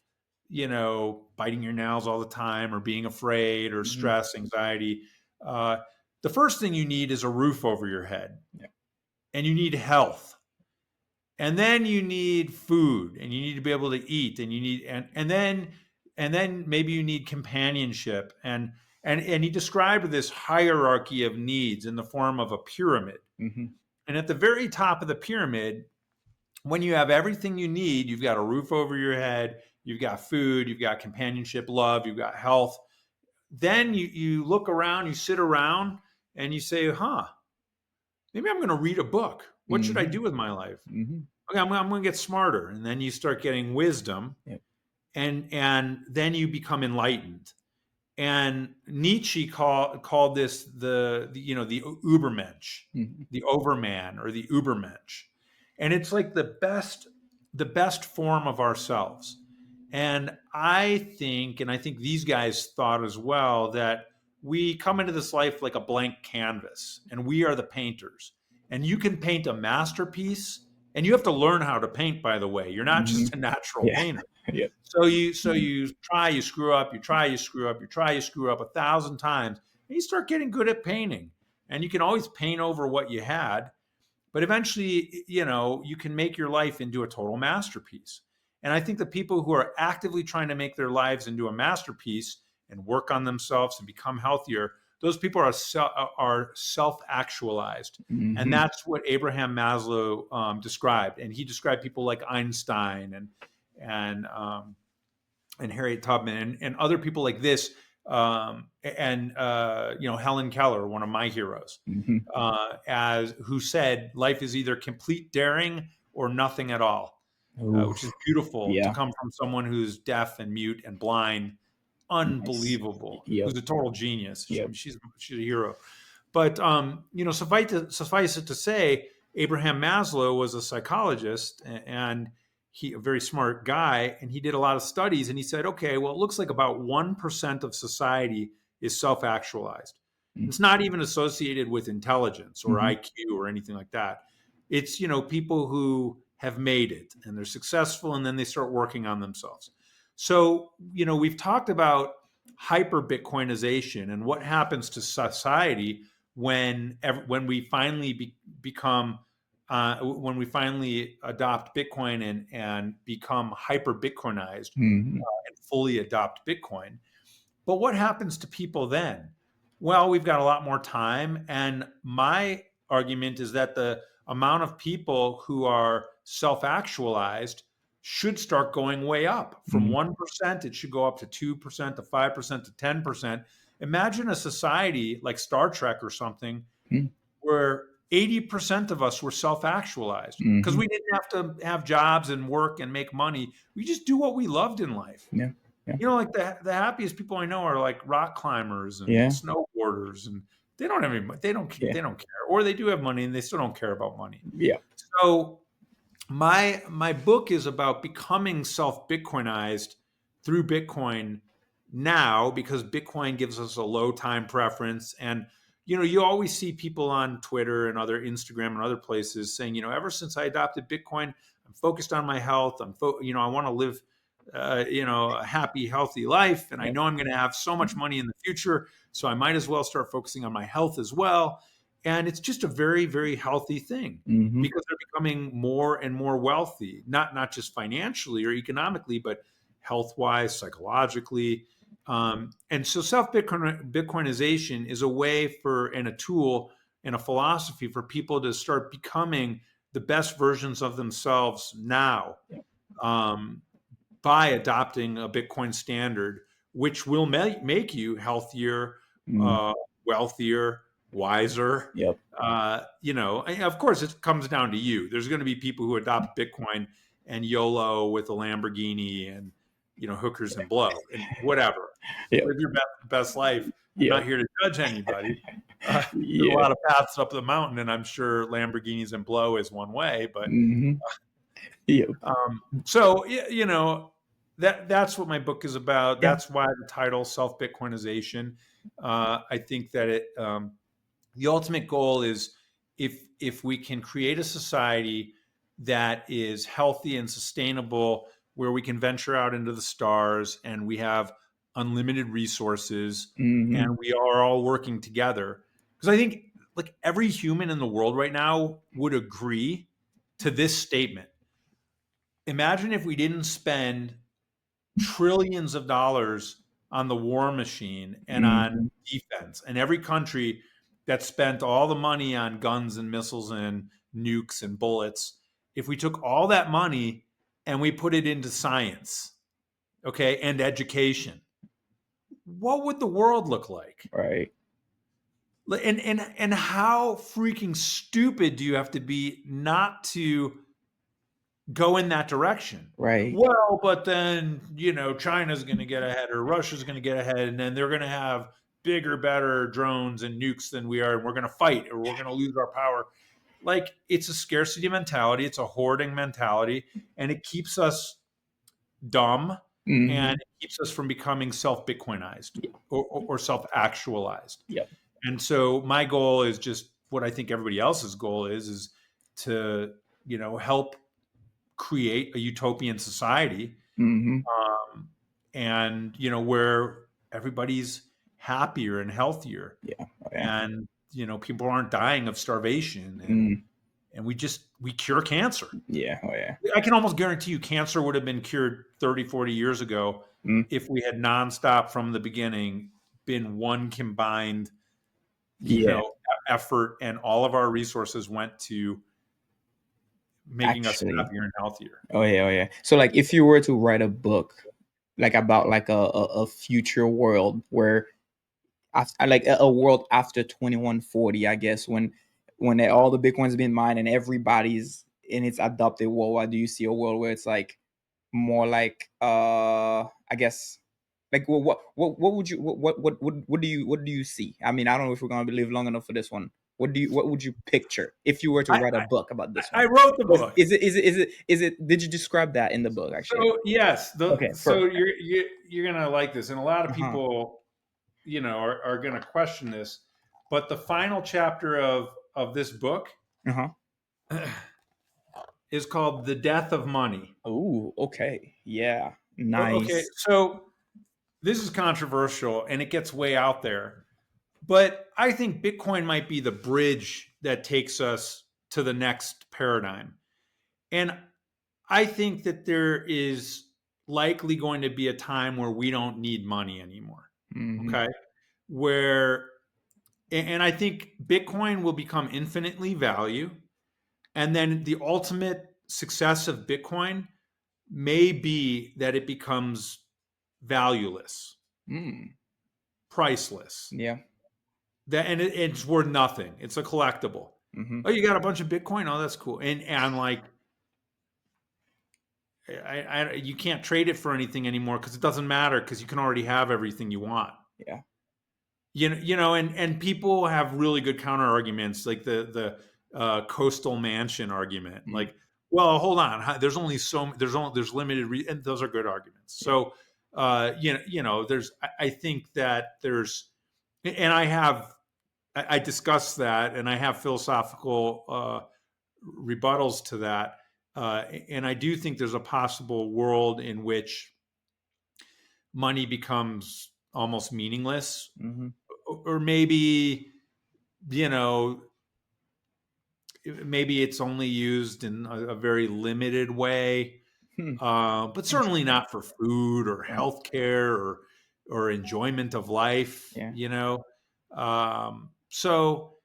biting your nails all the time, or being afraid, or Mhm. stress, anxiety, uh, the first thing you need is a roof over your head, Yeah. and you need health, and then you need food, and you need to be able to eat, and you need and then maybe you need companionship, and he described this hierarchy of needs in the form of a pyramid. Mhm. And at the very top of the pyramid, when you have everything you need, you've got a roof over your head, you've got food, you've got companionship, love, you've got health. Then you look around, you sit around, and you say, maybe I'm going to read a book. What should I do with my life? Okay, I'm going to get smarter. And then you start getting wisdom, Yep. and then you become enlightened. And Nietzsche called this the Übermensch, the overman, or the Übermensch. And it's like the best form of ourselves. And I think these guys thought as well, that we come into this life like a blank canvas, and we are the painters. And you can paint a masterpiece, and you have to learn how to paint, by the way. You're not just a natural Yeah. painter. Yep. So you try, you screw up, you try, you screw up, you try, you screw up 1,000 times, and you start getting good at painting. And you can always paint over what you had, but eventually, you can make your life into a total masterpiece. And I think the people who are actively trying to make their lives into a masterpiece and work on themselves and become healthier, those people are self-actualized. And that's what Abraham Maslow described. And he described people like Einstein and Harriet Tubman and other people like this, and Helen Keller, one of my heroes, as who said, life is either complete daring or nothing at all, which is beautiful to Yeah. come from someone who's deaf and mute and blind. Nice. Unbelievable. Yep. Who's a total genius. Yep. She's a hero. But suffice it to say, Abraham Maslow was a psychologist, and he a very smart guy, and he did a lot of studies, and he said, okay, well, it looks like about 1% of society is self-actualized. It's not even associated with intelligence or IQ or anything like that. It's, people who have made it and they're successful, and then they start working on themselves. So, we've talked about hyper Bitcoinization and what happens to society when we finally become when we finally adopt Bitcoin and become hyper Bitcoinized and fully adopt Bitcoin. But what happens to people then? Well, we've got a lot more time. And my argument is that the amount of people who are self-actualized should start going way up. From 1%, it should go up to 2%, to 5%, to 10%. Imagine a society like Star Trek or something where 80% of us were self-actualized because we didn't have to have jobs and work and make money. We just do what we loved in life. Yeah. Like the happiest people I know are like rock climbers and snowboarders, and they don't have any, they don't care, or they do have money and they still don't care about money. Yeah. So my book is about becoming self-Bitcoinized through Bitcoin now, because Bitcoin gives us a low time preference. And you always see people on Twitter and other Instagram and other places saying, ever since I adopted Bitcoin, I'm focused on my health. I want to live a happy, healthy life, and I know I'm going to have so much money in the future, so I might as well start focusing on my health as well. And it's just a very, very healthy thing, because they're becoming more and more wealthy, not just financially or economically, but health-wise, psychologically. And so Bitcoinization is a way and a tool and a philosophy for people to start becoming the best versions of themselves now, by adopting a Bitcoin standard, which will make you healthier, wealthier, wiser. Yep. Of course, it comes down to you. There's going to be people who adopt Bitcoin and YOLO with a Lamborghini and hookers and blow and whatever. Live your best life. I'm not here to judge anybody. There's a lot of paths up the mountain, and I'm sure Lamborghinis and blow is one way. But so that's what my book is about. That's why the title, Self-Bitcoinization. I think that the ultimate goal is, if we can create a society that is healthy and sustainable, where we can venture out into the stars and we have unlimited resources and we are all working together. Because I think like every human in the world right now would agree to this statement. Imagine if we didn't spend trillions of dollars on the war machine and on defense, and every country that spent all the money on guns and missiles and nukes and bullets. If we took all that money and we put it into science, okay, and education, what would the world look like? Right. And how freaking stupid do you have to be not to go in that direction? Right. Well, but then, China's going to get ahead or Russia's going to get ahead, and then they're going to have bigger, better drones and nukes than we are, and we're going to fight or we're going to lose our power. Like, it's a scarcity mentality, it's a hoarding mentality, and it keeps us dumb, and Hmm. it keeps us from becoming self-Bitcoinized Yeah. or self-actualized. Yep. And so my goal is just what I think everybody else's goal is to, help create a utopian society, Hmm. um, and, where everybody's happier and healthier, Yeah. Oh, yeah. and, people aren't dying of starvation, Mm. and we cure cancer. Yeah. Oh, yeah. I can almost guarantee you cancer would have been cured 30, 40 years ago Mm. if we had nonstop from the beginning been one combined, Yeah. effort, and all of our resources went to making us Actually. happier and healthier. Oh, yeah. Oh, yeah. So, like, if you were to write a book, like, about like a future world where like a world after 2140, I guess, when all the Bitcoin's been mined and everybody's in its adopted world, why do you see a world where it's like more like I guess, like, what would you what do you see? I mean, I don't know if we're gonna live long enough for this one. What would you picture if you were to I, write a book about this I one? wrote the book. Did you describe that in the book actually? So yes, Okay, so perfect. you're gonna like this, and a lot of Uh-huh. people, are gonna question this, but the final chapter of this book Uh-huh. is called "The Death of Money." Oh, okay. Yeah. Okay, Nice. so this is controversial and it gets way out there, but I think Bitcoin might be the bridge that takes us to the next paradigm. And I think that there is likely going to be a time where we don't need money anymore. Mhm. Okay. Where, and I think Bitcoin will become infinitely value. And then the ultimate success of Bitcoin may be that it becomes valueless, Mm. priceless. Yeah. It's worth nothing. It's a collectible. Mhm. Oh, you got a bunch of Bitcoin? Oh, that's cool. And like, you can't trade it for anything anymore because it doesn't matter because you can already have everything you want. Yeah. And people have really good counter arguments, like the coastal mansion argument. Mm. Like, well, hold on, there's limited, and those are good arguments. Yeah. So, I think that there's, and I discuss that, and I have philosophical rebuttals to that. And I do think there's a possible world in which money becomes almost meaningless, Mhm. or maybe, you know, maybe it's only used in a very limited way, Hmm. but certainly Interesting. not for food or Yeah. healthcare or enjoyment of life. Yeah. So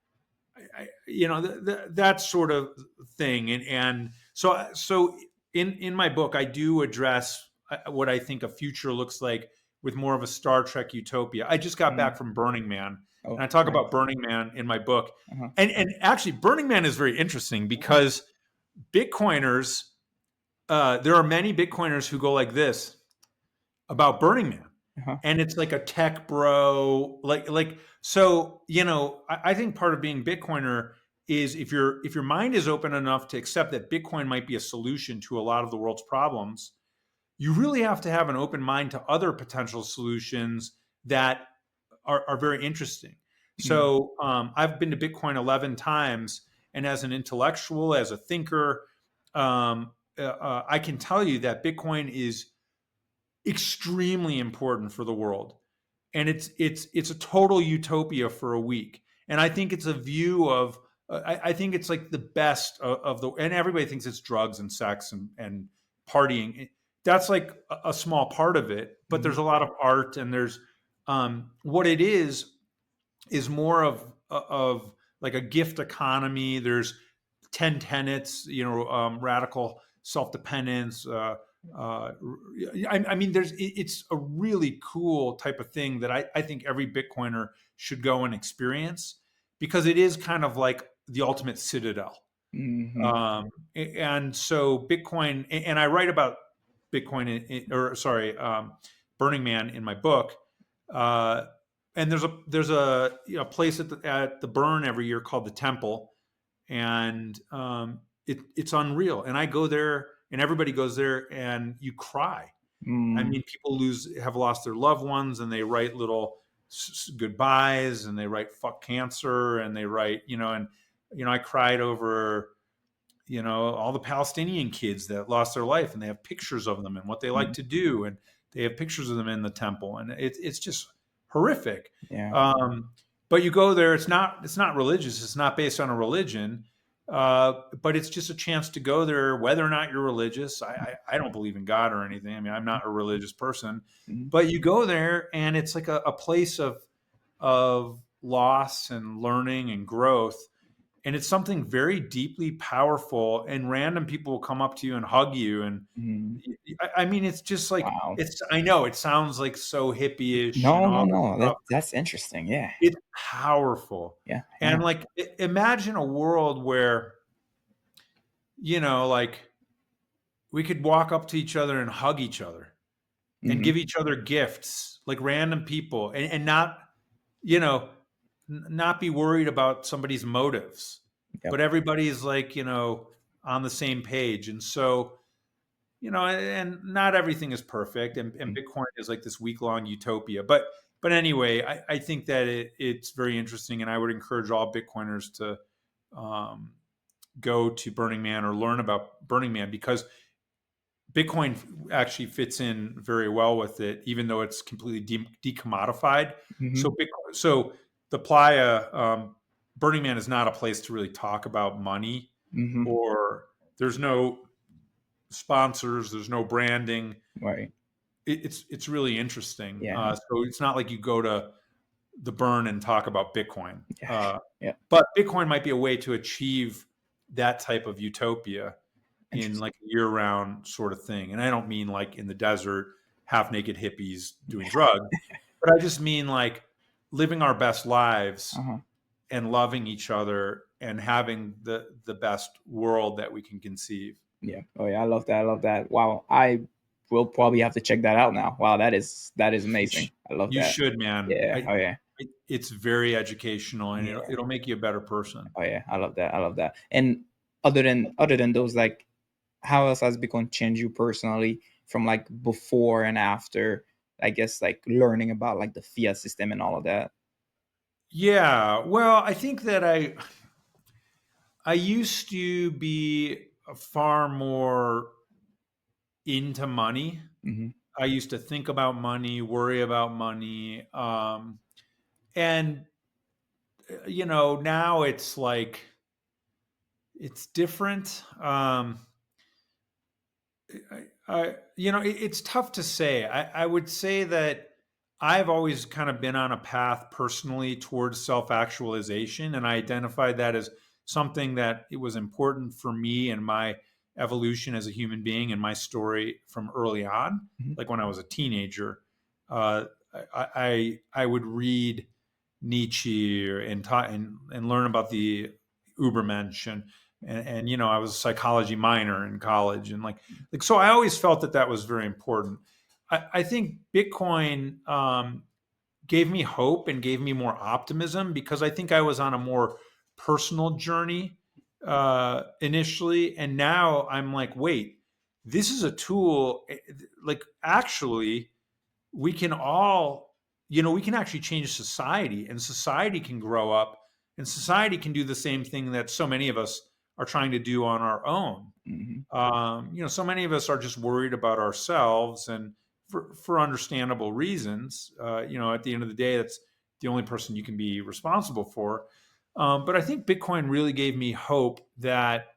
that sort of thing, and so in my book I do address what I think a future looks like with more of a Star Trek utopia. I just got back Mm. from Burning Man, and Oh, I talk about nice. Burning Man in my book. Uh-huh. And actually Burning Man is very interesting because Bitcoiners, there are many Bitcoiners who go like this about Burning Man. Uh-huh. And it's like a tech bro, so, I think part of being Bitcoiner is if your mind is open enough to accept that Bitcoin might be a solution to a lot of the world's problems, you really have to have an open mind to other potential solutions that are very interesting. Mm. So, I've been to Bitcoin 11 times, and as an intellectual, as a thinker, I can tell you that Bitcoin is extremely important for the world, and it's a total utopia for a week. And I think it's a view of, I think it's like the best of the, and everybody thinks it's drugs and sex and partying. That's like a small part of it, but there's Mhm. a lot of art, and there's, what it is more of like a gift economy. There's 10 tenets, radical self-dependence. I mean, it's a really cool type of thing that I think every Bitcoiner should go and experience. because it is kind of like the ultimate citadel. Mm-hmm. And so Bitcoin, and I write about Bitcoin, or sorry, Burning Man in my book. Uh, and there's a place at the burn every year called the Temple, and it's unreal. And I go there, and everybody goes there, and you cry. I Mm, mean, people have lost their loved ones, and they write little goodbyes, and they write "fuck cancer," and they write, and I cried over all the Palestinian kids that lost their life, and they have pictures of them and what they like mm, to do, and they have pictures of them in the temple, and it's just horrific. yeah. Um, but you go there; it's not religious. It's not based on a religion, but it's just a chance to go there, whether or not you're religious. I don't believe in God or anything. I mean, I'm not a religious person, Mhm, but you go there, and it's like a place of loss and learning and growth, and it's something very deeply powerful, and random people will come up to you and hug you, and mhm. I mean, it's just like, Wow. I know it sounds like so hippie-ish and No, no, all this no. stuff. That's interesting. Yeah. It's powerful. Yeah. Yeah. And like, imagine a world where like we could walk up to each other and hug each other and Mhm. give each other gifts, like random people, and not you know not be worried about somebody's motives, Yep. but everybody's like, on the same page. And so, and not everything is perfect, and Mm. Bitcoin is like this week-long utopia. But anyway, I think that it's very interesting, and I would encourage all Bitcoiners to um, go to Burning Man or learn about Burning Man, because Bitcoin actually fits in very well with it, even though it's completely decommodified. So Mhm. Bitcoin, so the Playa, Burning Man is not a place to really talk about money, Mhm. or there's no sponsors, there's no branding. Right. It's really interesting. Yeah. So it's not like you go to the burn and talk about Bitcoin. Yeah. Yeah. But Bitcoin might be a way to achieve that type of utopia in like Interesting. a year-round sort of thing. And I don't mean like in the desert, half-naked hippies doing drugs, but I just mean like living our best lives Uh-huh. and loving each other and having the best world that we can conceive. Yeah. Oh yeah. I love that. I love that. Wow. I will probably have to check that out now. Wow. That is You, amazing. sh- I love you that. should, man. Yeah. Oh yeah. It's very educational, and it'll, Yeah. it'll make you a better person. Oh yeah. I love that. I love that. And other than those, like, how else has Bitcoin changed you personally from like before and after? I guess like learning about like the fiat system and all of that. Yeah, well, I think that I used to be far more into money. Hmm. I used to think about money, worry about money, and now it's like it's different. It's tough to say. I would say that I've always kind of been on a path personally towards self-actualization, and I identified that as something that it was important for me and my evolution as a human being and my story from early on. Hmm. Like when I was a teenager, uh, I would read Nietzsche and learn about the Ubermensch, and I was a psychology minor in college, and like so I always felt that was very important. I think Bitcoin gave me hope and gave me more optimism, because I think I was on a more personal journey initially, and now I'm like, wait, this is a tool. Like, actually, we can all, we can actually change society, and society can grow up, and society can do the same thing that so many of us are trying to do on our own. Hmm. So many of us are just worried about ourselves, and for understandable reasons. At the end of the day, that's the only person you can be responsible for. But I think Bitcoin really gave me hope that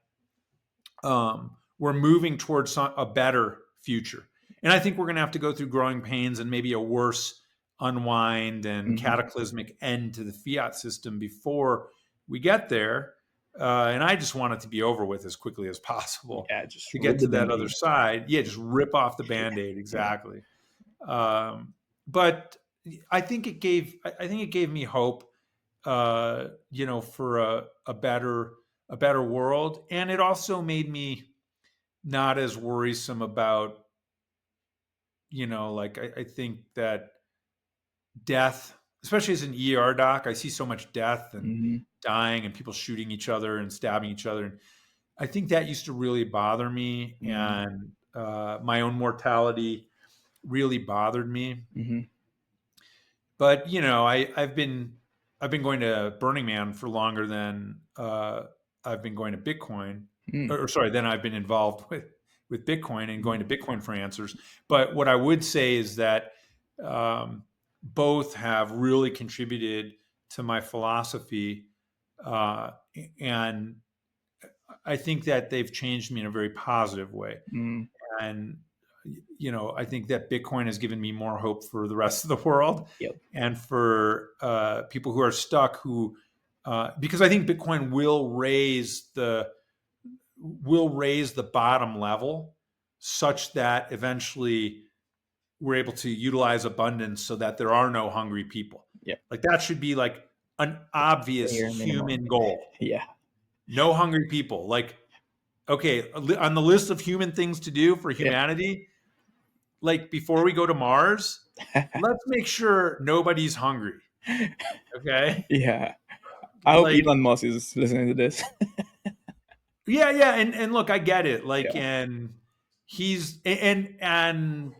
we're moving towards a better future. And I think we're going to have to go through growing pains and maybe a worse unwind and Hmm. cataclysmic end to the fiat system before we get there. And I just want it to be over with as quickly as possible Yeah, just to get rip the to that other band-aid. side. Yeah, just rip off the band-aid. Yeah. Exactly. But I think it gave me hope. for a better world. And it also made me not as worrisome about, like I think that death, especially as an ER doc, I see so much death and Mm-hmm. dying and people shooting each other and stabbing each other. And I think that used to really bother me. Mm-hmm. And my own mortality really bothered me. Mm-hmm. But I've been going to Burning Man for longer than I've been going to Bitcoin, Mm-hmm. or sorry, then I've been involved with Bitcoin and going to Bitcoin for answers. But what I would say is that both have really contributed to my philosophy, uh, and I think that they've changed me in a very positive way. Mm-hmm. And I think that Bitcoin has given me more hope for the rest of the world, Yep. and for people who are stuck, who because I think Bitcoin will raise the bottom level such that eventually we're able to utilize abundance so that there are no hungry people. Yep. Like that should be like an obvious Bare minimum. human goal. Yeah. No hungry people. Like, okay, on the list of human things to do for Yeah. humanity, like before we go to Mars, let's make sure nobody's hungry. Okay. Yeah. I hope Like, Elon Musk is listening to this. yeah. And look, I get it. Like, Yeah. and and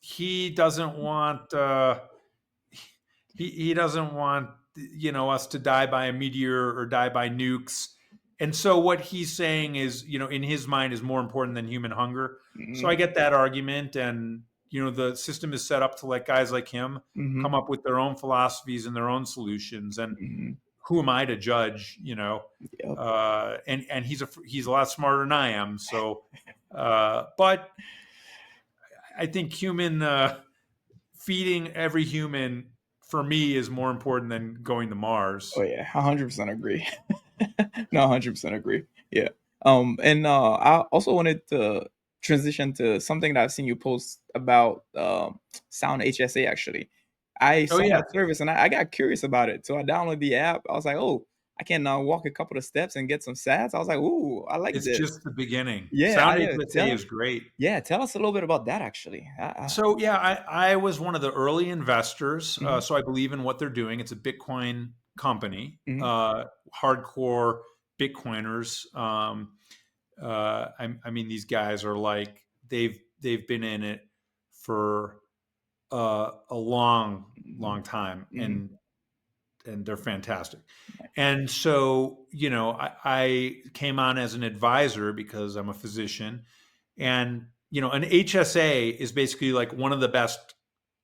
he doesn't want, he doesn't want, us to die by a meteor or die by nukes. And so what he's saying is, in his mind is more important than human hunger. So Mm-hmm. I get that argument. And, the system is set up to let guys like him Mm-hmm. come up with their own philosophies and their own solutions. And Mm-hmm. who am I to judge, Yep. and he's a lot smarter than I am. So, but I think feeding every human for me is more important than going to Oh Mars. yeah, 100% agree. No, 100% agree. Yeah. And I also wanted to transition to something that I've seen you post about Sound HSA actually. I Oh saw yeah, that service and I got curious about it. So I downloaded the app. I was like, oh, I can walk a couple of steps and get some sats. I was like, ooh, I like it's this. just the beginning. Yeah, Sound yeah. HSA is great. Tell us a little bit about that actually. So yeah, I was one of the early investors. Mhm, So I believe in what they're doing. It's a Bitcoin company, mhm, hardcore Bitcoiners. I mean, these guys are like they've been in it for a long, mhm, long time, mhm, and they're fantastic. And so, I came on as an advisor because I'm a physician. And, an HSA is basically like one of the best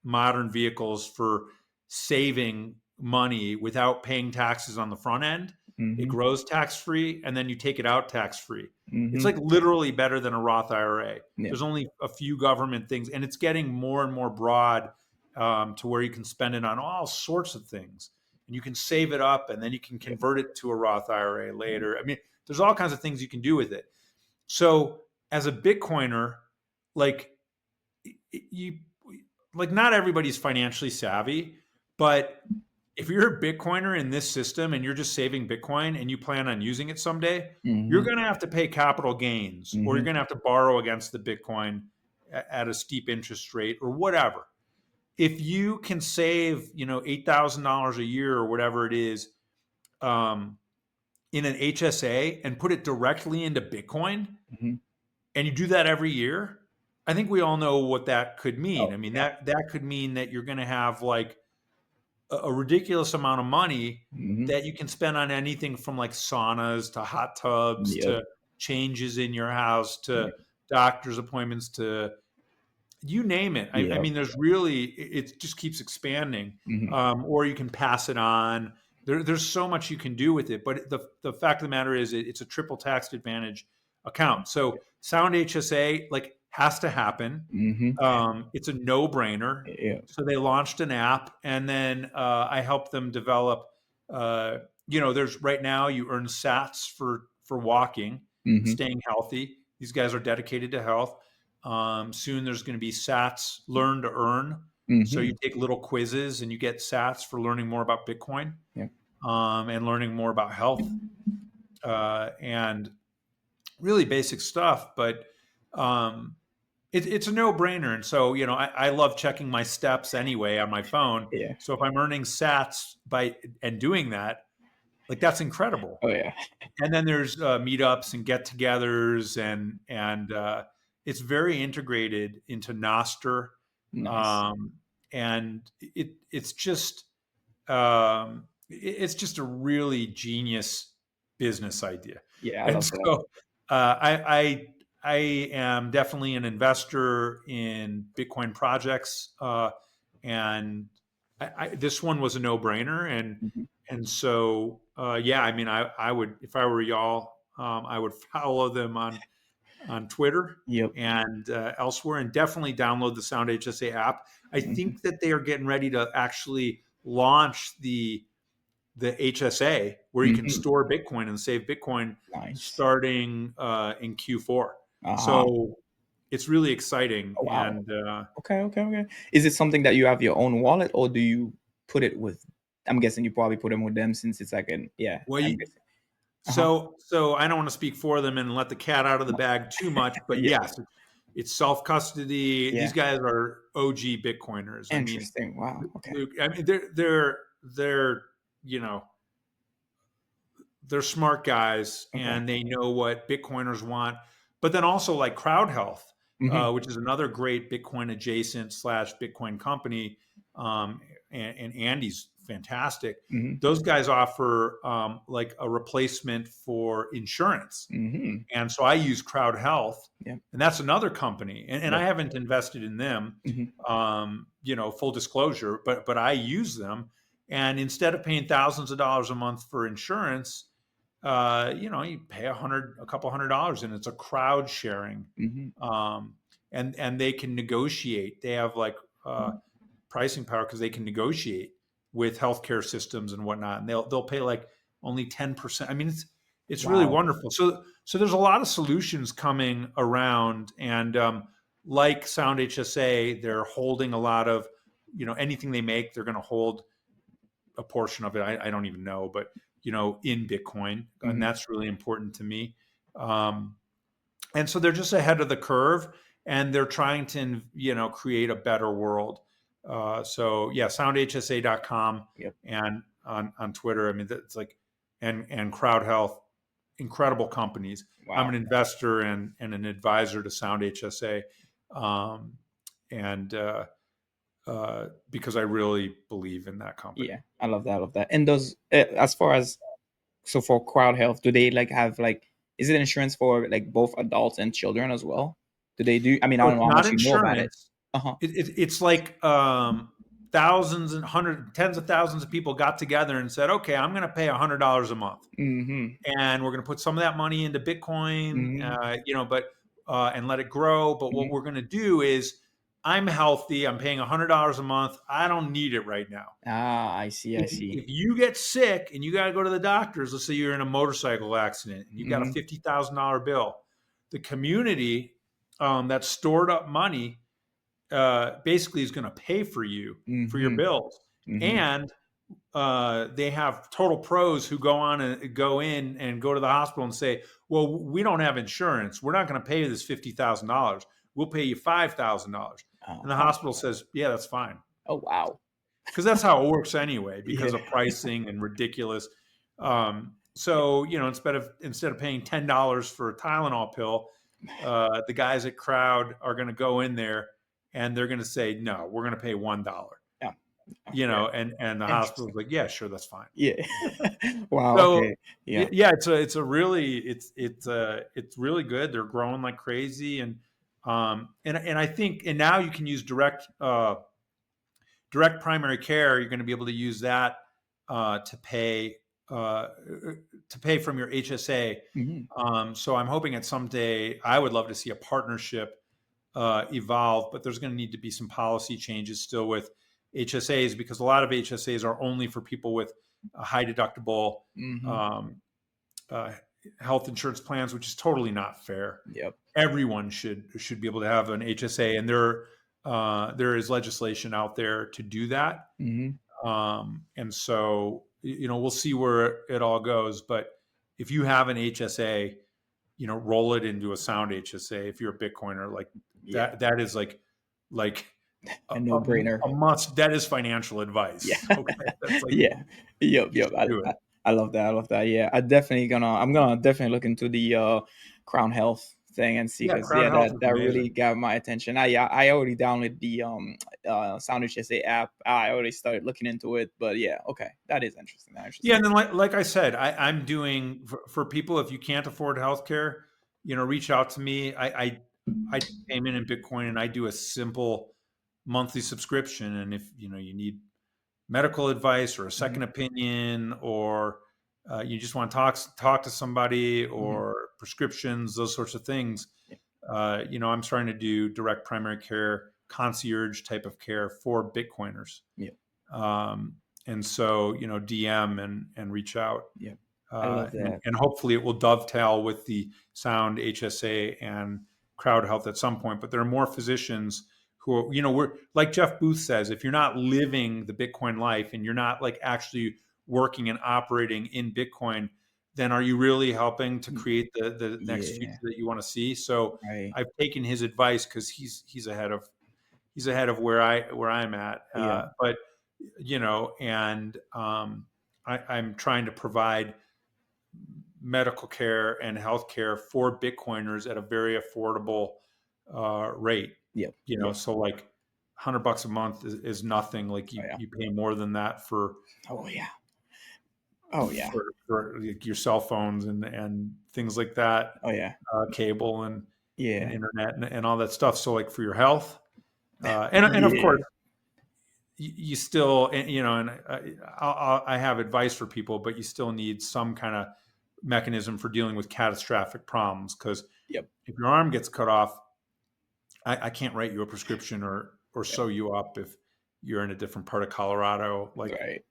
modern vehicles for saving money without paying taxes on the front end. It mhm, grows tax free and then you take it out tax free. It's mhm. like literally better than a Roth IRA. Yeah, There's only a few government things, and it's getting more and more broad, to where you can spend it on all sorts of things. And you can save it up and then you can yeah, convert it to a Roth IRA later. I mean, there's all kinds of things you can do with it. So as a Bitcoiner, like you, like not everybody's financially savvy, but if you're a Bitcoiner in this system and you're just saving Bitcoin and you plan on using it someday, you're mhm, going to have to pay capital gains, or you're mhm. going to have to borrow against the Bitcoin at a steep interest rate or whatever. If you can save, $8,000 a year or whatever it is, um, in an HSA and put it directly into Bitcoin, Mhm. and you do that every year, I think we all know what that could mean. Oh, I mean, yeah. that could mean that you're going to have like a ridiculous amount of money Mhm. that you can spend on anything from like saunas to hot tubs Yep. to changes in your house to Yep. doctor's appointments to you name it. I Yep. mean, there's really, it just keeps expanding. Mhm. Or you can pass it on. There's so much you can do with it. But the fact of the matter is, it's a triple taxed advantage account. So Yep. Sound HSA like has to happen. Mhm. It's a no brainer. Yep. So they launched an app, and then I helped them develop. Uh, there's right now you earn Sats for walking, Mhm. staying healthy. These guys are dedicated to health. Soon there's going to be Sats Learn to Earn. So you Mhm. take little quizzes and you get Sats for learning more about Bitcoin. Yep. and learning more about health and really basic stuff. But um, it's a no-brainer. And so, I love checking my steps anyway on my phone. Yeah. So if I'm earning sats by and doing that, like that's incredible. Oh yeah. And then there's meetups and get-togethers, and it's very integrated into Noster, Nice. um, and it's just a really genius business idea. Yeah, I And love that. so I am definitely an investor in Bitcoin projects, and this one was a no-brainer, and Mhm. and so yeah, I mean, I would, if I were y'all, I would follow them on Twitter Yep. and elsewhere, and definitely download the Sound HSA app. I Mhm. think that they are getting ready to actually launch the HSA where you can Mhm. store Bitcoin and save Bitcoin Nice. starting in Q4. Uh-huh. So it's really exciting, Oh, wow. and Okay, okay, okay. Is it something that you have your own wallet, or do you put it with? I'm guessing you probably put them with them since it's like an yeah. well, I'm you, guessing. Uh huh. so I don't want to speak for them and let the cat out of the bag too much, but Yeah. yes, it's self custody. These Yeah. guys are OG Bitcoiners. I mean, Interesting. Wow. Okay. they're you know they're smart guys Okay. and they know what Bitcoiners want. But then also like CrowdHealth, Mhm. which is another great Bitcoin adjacent slash Bitcoin company, and Andy's fantastic. Mhm. Those guys offer like a replacement for insurance, Mhm. and so I use CrowdHealth, Yep. and that's another company, and I Yep. haven't invested in them, Mhm. full disclosure, but I use them, and instead of paying thousands of dollars a month for insurance, you pay a couple $100, and it's a crowd sharing, Mhm. um, and they can negotiate. They have like pricing power because they can negotiate with healthcare systems and whatnot, and they'll pay like only 10%. I mean, it's really Wow. wonderful. So there's a lot of solutions coming around, and like Sound HSA, they're holding a lot of anything they make, they're going to hold a portion of it. I don't even know, but in Bitcoin, and Mhm. that's really important to me. Um, and so they're just ahead of the curve, and they're trying to create a better world. So yeah, soundhsa.com Yep. and on Twitter. I mean, it's like and Crowd Health, incredible companies. I'm Wow. an investor and an advisor to Sound HSA, um, and because I really believe in that company. Yeah. I love that. I love that. And does as far as so for crowd health, do they like have like is it insurance for like both adults and children as well? Do they do? I mean, I So don't it's know how not much you know about it. insurance. Uh huh. It's like thousands and hundreds, tens of thousands of people got together and said, "Okay, I'm going to pay $100 a month, Mhm. and we're going to put some of that money into Bitcoin, Mhm. but and let it grow. But what Mhm. we're going to do is, I'm healthy. I'm paying $100 a month. I don't need it right now. Ah, I see. I see. If you get sick and you got to go to the doctors, let's say you're in a motorcycle accident and you got a Mhm. $50,000 bill, the community that stored up money basically is going to pay for you for your Mhm. bills, Mhm. and they have total pros who go in and go to the hospital and say, "Well, we don't have insurance. We're not going to pay you this $50,000. We'll pay you $5,000." And the Uh-huh. hospital says, "Yeah, that's fine," Oh wow. because that's how it works anyway, Yeah. because of pricing and ridiculous. So instead of paying $10 for a Tylenol pill, the guys at Crowd are going to go in there and they're going to say, "No, we're going to pay $1." Yeah. Yeah. And the hospital's Interesting. like, "Yeah, sure, that's fine." Yeah. Wow. So Okay. Yeah. yeah, it's a really it's really good. They're growing like crazy, and I think, and now you can use direct primary care. You're going to be able to use that to pay from your HSA. Mhm. So I'm hoping at someday, I would love to see a partnership evolve, but there's going to need to be some policy changes still with HSAs, because a lot of HSAs are only for people with a high deductible Mhm. um, uh, health insurance plans, which is totally not fair. Yep. Everyone should be able to have an HSA, and there is legislation out there to do that. Mhm. And so we'll see where it all goes. But if you have an HSA, roll it into a sound HSA. If you're a Bitcoiner, like Yeah, that is like a a no-brainer. must. That is financial Yeah. advice. Okay, that's like Yeah. Yep, you yep. should do it. I love that. I love that. Yeah. I'm gonna definitely look into the Crown Health thing and see, Yeah, because yeah, CrowdHealth is that really amazing. got my attention. I already downloaded the Sound HSA app. I already started looking into it, but yeah, okay. That is interesting. That Yeah, interesting. and then like I said, I'm doing for people, if you can't afford healthcare, reach out to me. I do payment in Bitcoin, and I do a simple monthly subscription. And if you need medical advice or a Hmm. second opinion, or you just want to talk to somebody, Hmm. or prescriptions, those sorts of things, Yeah. I'm starting to do direct primary care, concierge type of care for Bitcoiners. Yeah. Um, and so, DM and reach out. Yeah. I love that. And hopefully it will dovetail with the Sound HSA and Crowd Health at some point. But there are more physicians who are, we're like Jeff Booth says, if you're not living the Bitcoin life and you're not like actually working and operating in Bitcoin, then are you really helping to Mm. create the next future Yeah. that you want to see? So Right. I've taken his advice because he's ahead of where I'm at. Yeah. But and I'm trying to provide medical care and health care for Bitcoiners at a very affordable rate. Yep. Yep. So like $100 a month is nothing. Like Oh you, yeah. you pay more than that for Oh yeah. Oh yeah. like your cell phones and things like that, Oh yeah. cable and Yeah. internet and all that stuff. So like for your health, and of course Yeah. you still, and I have advice for people, but you still need some kind of mechanism for dealing with catastrophic problems. Because Yep. if your arm gets cut off, I can't write you a prescription or Yep. sew you up if you're in a different part of Colorado, like Right.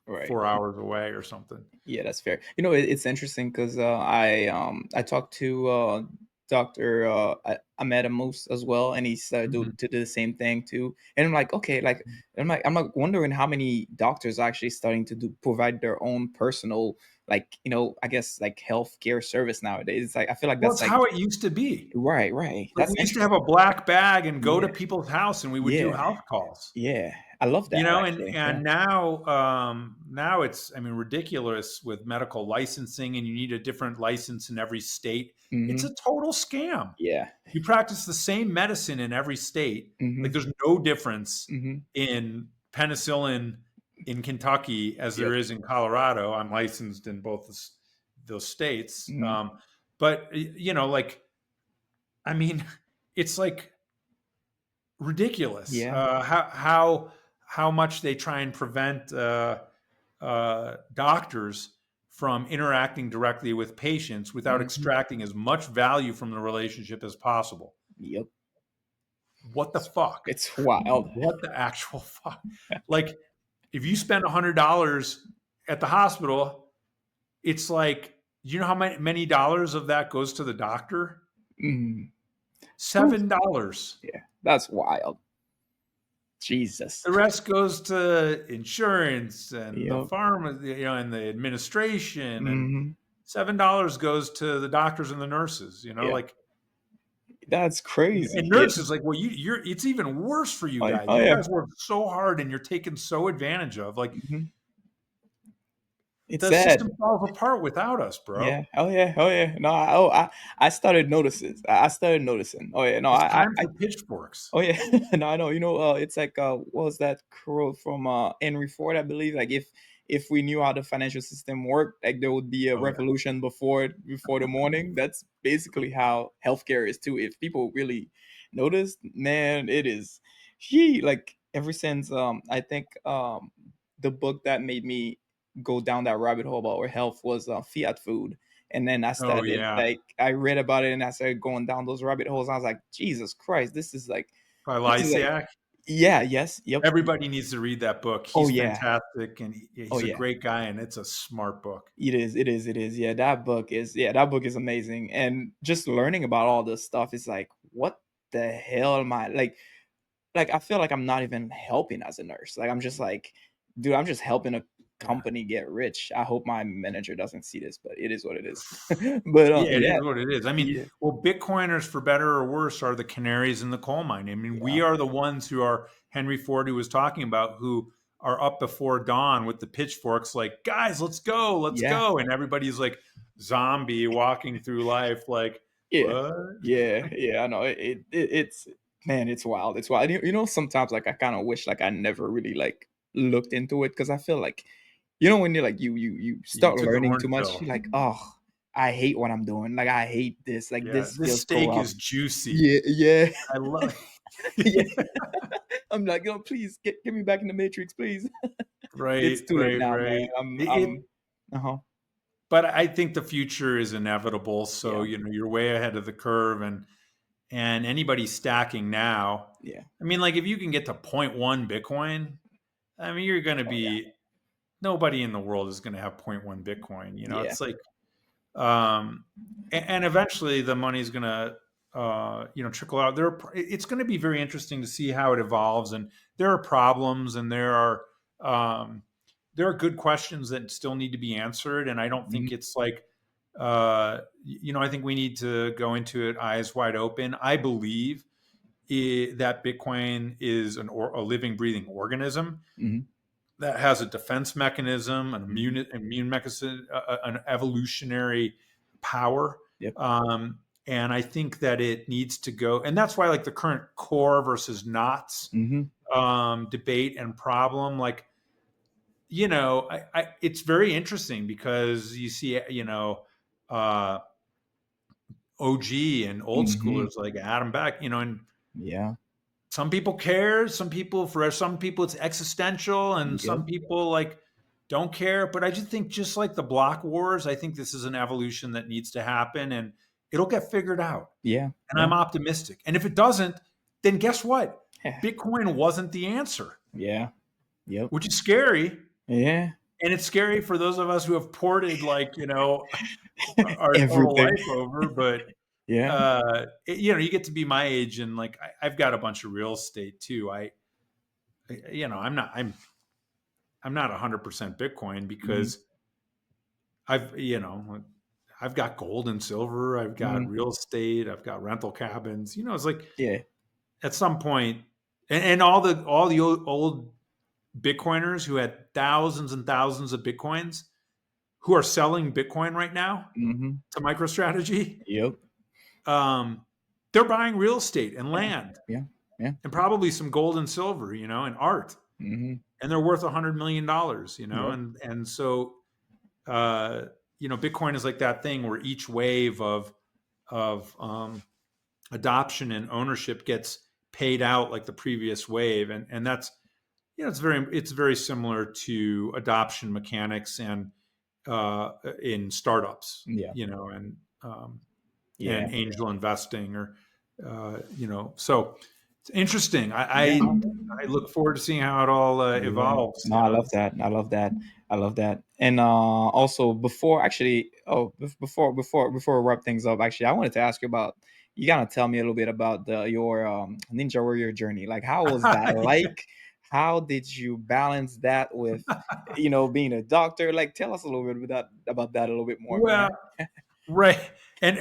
Right. 4 hours away or something. Yeah, that's fair. It's interesting because I talked to Doctor Ahmed Moose as well, and he started Mhm. to do the same thing too. And I'm like, okay, like I'm like wondering how many doctors are actually starting to provide their own personal, like, I guess, like healthcare service nowadays. It's like I feel like Well, that's it's like how it used to be. right, right. Like That's we used to have a interesting. black bag and go to Yeah, people's house and we would do yeah, house calls. yeah. I love that And actually. Yeah. now it's, I mean, ridiculous with medical licensing, and you need a different license in every state. It's Mm-hmm. a total scam. Yeah. You practice the same medicine in every state. Mm-hmm. Like there's no difference Mm-hmm. in penicillin in Kentucky as there Yep. is in Colorado. I'm licensed in both those states. Mm-hmm. But like, I mean, it's like ridiculous Yeah. how much they try and prevent doctors from interacting directly with patients without Mm-hmm. extracting as much value from the relationship as possible. Yep. What the fuck? It's wild. What the actual fuck? Like, if you spend $100 at the hospital, it's like, you know how many dollars of that goes to the doctor? Mm. Whew. $7. Yeah, that's wild. Jesus. The rest goes to insurance and the Yep. farm, and the administration, and Mhm. $7 goes to the doctors and the nurses. Yeah, Like, that's and crazy. Yeah. nurses, like, well, you're. It's even worse for you Oh, yeah. guys. Oh, You yeah. guys work so hard, and you're taken so advantage of. Like, Mhm. It's the sad. system falls apart without us, bro. Yeah. Oh, yeah. Oh, yeah. No, I started noticing. I started noticing. Oh, yeah. No, It's time for pitchforks. oh, yeah. No, I know. It's like, what was that quote from Henry Ford, I believe? Like, if we knew how the financial system worked, like there would be a Oh yeah. revolution before the morning. That's basically how healthcare is too. If people really noticed, man, it is. Like ever since I think the book that made me go down that rabbit hole about our health was Fiat Food. And then I Oh started, yeah. like, I read about it and I started going down those rabbit holes. I was like, Jesus Christ, By this is like, Lysiak. yeah, yes, yep. Everybody needs to read that book. Oh He's yeah. fantastic, and Oh he's a yeah. great guy, and it's a smart book. It is, it is, it is. Yeah, that book is amazing. And just learning about all this stuff is like, what the hell am I like I feel like I'm not even helping as a nurse. Like I'm just like, dude, I'm just helping Yeah. company get rich. I hope my manager doesn't see this, but it is what it is. But Yeah, it yeah, is what it is. I mean, yeah, well, Bitcoiners, for better or worse, are the canaries in the coal mine. I mean, yeah, we are the ones who are Henry Ford, who was talking about, who are up before dawn with the pitchforks, like, guys, let's yeah, go. And everybody's like zombie walking through life, like, yeah, what? yeah, yeah. I know it's man, it's wild. It's wild. You know, sometimes like I kind of wish like I never really like looked into it because I feel like when you're like you You start took the learning too orange much, pill. you're like, oh, I hate what I'm doing. Like I hate this. Like Yeah, this this feels steak corrupt. is juicy. Yeah, yeah, I love yeah. I'm like, oh, please get me back in the matrix, please. Right, It's too late right, now, man. right. I'm uh-huh. But I think the future is inevitable. So, Yeah, you're way ahead of the curve, and anybody stacking now, yeah. I mean, like if you can get to point 0.1 Bitcoin, I mean, you're going to Oh yeah. be, nobody in the world is going to have point 0.1 Bitcoin. Yeah. It's like, um, and eventually the money's going to, trickle out there. It's going to be very interesting to see how it evolves. And there are problems, and um, there are good questions that still need to be answered. And I don't Mhm, think it's like, I think we need to go into it eyes wide open. I believe that Bitcoin is a living, breathing organism mhm, that has a defense mechanism, an mhm. immune mechanism, an evolutionary power. Yep. And I think that it needs to go, and that's why, like, the current core versus knots Mhm, debate and problem, like, it's very interesting because you see, uh, OG and old mhm. schoolers like Adam Beck, and Yeah. some people care, for some people it's existential, and Yep. some people like don't care. But I just think, just like the block wars, I think this is an evolution that needs to happen, and it'll get figured out. Yeah. And Yeah. I'm optimistic. And if it doesn't, then guess what? Yeah. Bitcoin wasn't the answer, Yeah. Yep. which is scary. Yeah. And it's scary for those of us who have ported, like, our total Everything. life over. But Yeah. you get to be my age, and like I've got a bunch of real estate too. I'm not 100% Bitcoin, Mhm, because I've got gold and silver, I've got mhm. real estate, I've got rental cabins. It's like, Yeah. at some point, and all the old Bitcoiners who had thousands and thousands of Bitcoins, who are selling Bitcoin right now Mhm. to MicroStrategy, Yep. um, they're buying real estate and Yeah. land, Yeah. Yeah. and probably some gold and silver, and art, Mhm. and they're worth $100 million, Yep. and so, uh, Bitcoin is like that thing where each wave of adoption and ownership gets paid out like the previous wave, and that's, it's very similar to adoption mechanics, and in startups, Yeah. and Yeah. angel investing, or so it's interesting. Yeah. I look forward to seeing how it all Yeah. evolves. No, I love that. I love that. I love that. And also before actually, before we wrap things up, actually, I wanted to ask you about. You gotta tell me a little bit about your Ninja Warrior journey. Like, how was that like? How did you balance that with, being a doctor? Like, tell us a little bit about that a little bit more, Well, man. right. And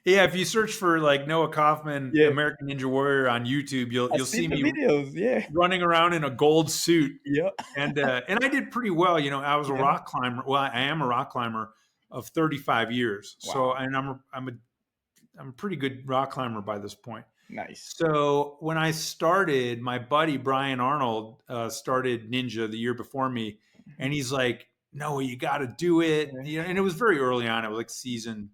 yeah, if you search for like Noah Kaufman, Yeah, American Ninja Warrior on YouTube, you'll I you'll see seen the me videos. Yeah, running around in a gold suit, yeah, and I did pretty well. I was a yeah. rock climber. Well, I am a rock climber of 35 years. So, Wow, and I'm a pretty good rock climber by this point. nice. So when I started, my buddy Brian Arnold started Ninja the year before me, Mhm. and he's like, "No, you got to do it." Yeah. And it was very early on. It was like season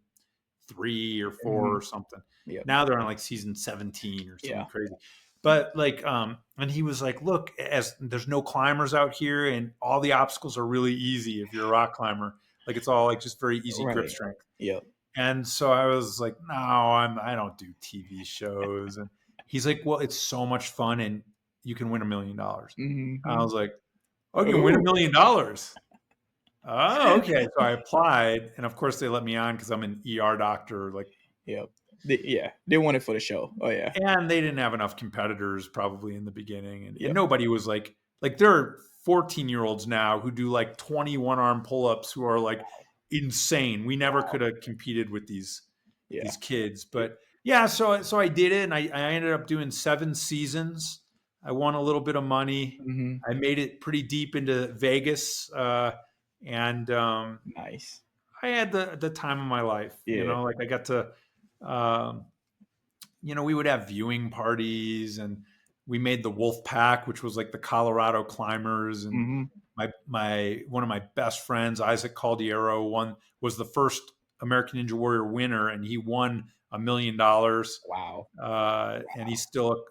3 or 4 Mhm. or something. Yep. Now they're on like season 17 or something Yeah. crazy. But like, and he was like, "Look, as there's no climbers out here, and all the obstacles are really easy if you're a rock climber. Like, it's all like just very easy grip Right. strength." Yep. And so I was like, "No, I don't do TV shows." And he's like, "Well, it's so much fun, and you can win $1 million." I Mhm. was like, "I can win Ooh. $1 million. Oh, okay." So I applied, and of course they let me on because I'm an ER doctor. Like, Yep. They want it for the show. Oh yeah. and they didn't have enough competitors probably in the beginning, and Yep. nobody was like there are 14-year-olds now who do like 21 arm pull-ups who are like insane. We never could have competed with Yeah. these kids. But yeah, so I did it, and I ended up doing 7 seasons. I won a little bit of money. Mm-hmm. I made it pretty deep into Vegas, and Nice. I had the time of my life. Yeah. Like I got to, um, we would have viewing parties, and we made the Wolf Pack, which was like the Colorado climbers, and Mm-hmm. my one of my best friends, Isaac Caldiero, was the first American Ninja Warrior winner, and he won $1 million. Wow. And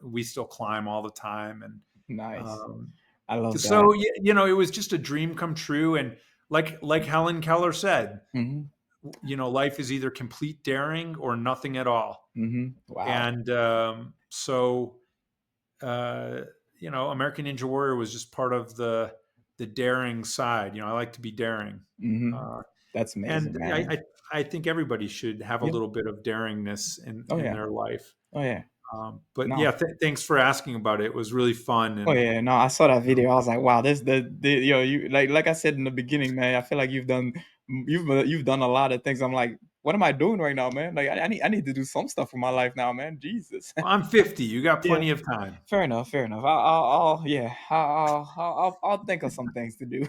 we still climb all the time, and Nice. um, I love that. so it was just a dream come true. And like Helen Keller said, Mm-hmm. life is either complete daring or nothing at all. Mm-hmm. Wow. And so American Ninja Warrior was just part of the daring side. I like to be daring, Mm-hmm. uh, That's and amazing, man. I think everybody should have a Yeah. little bit of daringness Oh in yeah. their life. Oh yeah. But No. yeah, thanks for asking about it. It was really fun, Oh and yeah, no, I saw that video. I was like, wow, this the you like I said in the beginning, man. I feel like you've done a lot of things. I'm like, what am I doing right now, man? Like I need to do some stuff with my life now, man. Jesus. I'm 50. You got Yeah, plenty of time. fair enough, fair enough. I'll yeah, I'll think of some things to do.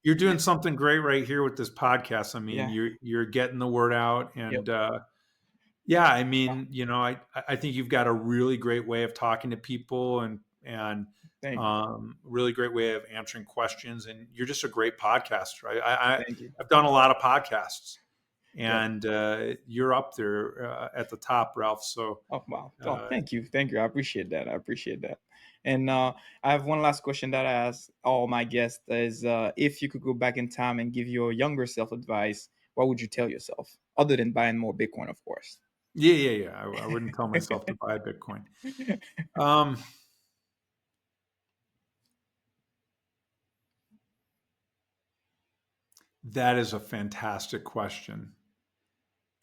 You're doing something great right here with this podcast. I mean, Yeah. you're getting the word out, Yep. and yeah, I mean, I think you've got a really great way of talking to people, and Thank you. really great way of answering questions, and you're just a great podcaster. Thank you. I've done a lot of podcasts, Yep. and you're up there at the top, Ralph. So Oh wow. Oh, uh, thank you. Thank you. I appreciate that. I appreciate that. And I have one last question that I ask all my guests is if you could go back in time and give your younger self advice, what would you tell yourself? Other than buying more Bitcoin, of course. yeah. I wouldn't tell myself to buy Bitcoin. Um, that is a fantastic question,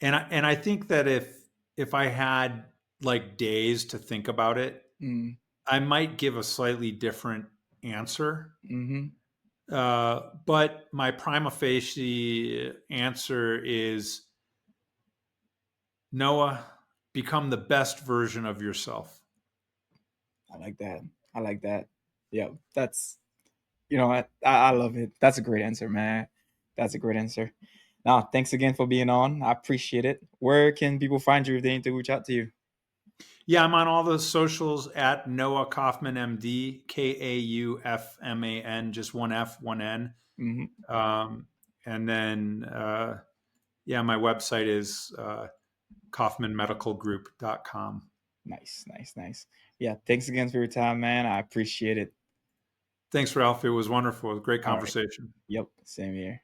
and I think that if I had like days to think about it, Mm, I might give a slightly different answer. mm-hmm. But my prima facie answer is Noah, become the best version of yourself. I like that. I like that. Yeah, that's I love it. That's a great answer, man. That's a great answer. Now, thanks again for being on. I appreciate it. Where can people find you if they need to reach out to you? Yeah, I'm on all the socials at Noah Kaufman MD, Kaufman, just one F, one N. Hmm. And then, yeah, my website is kaufmanmedicalgroup.com. Nice, nice, nice. Yeah, thanks again for your time, man. I appreciate it. Thanks, Ralph. It was wonderful. It was a great All right. conversation. Yep, same here.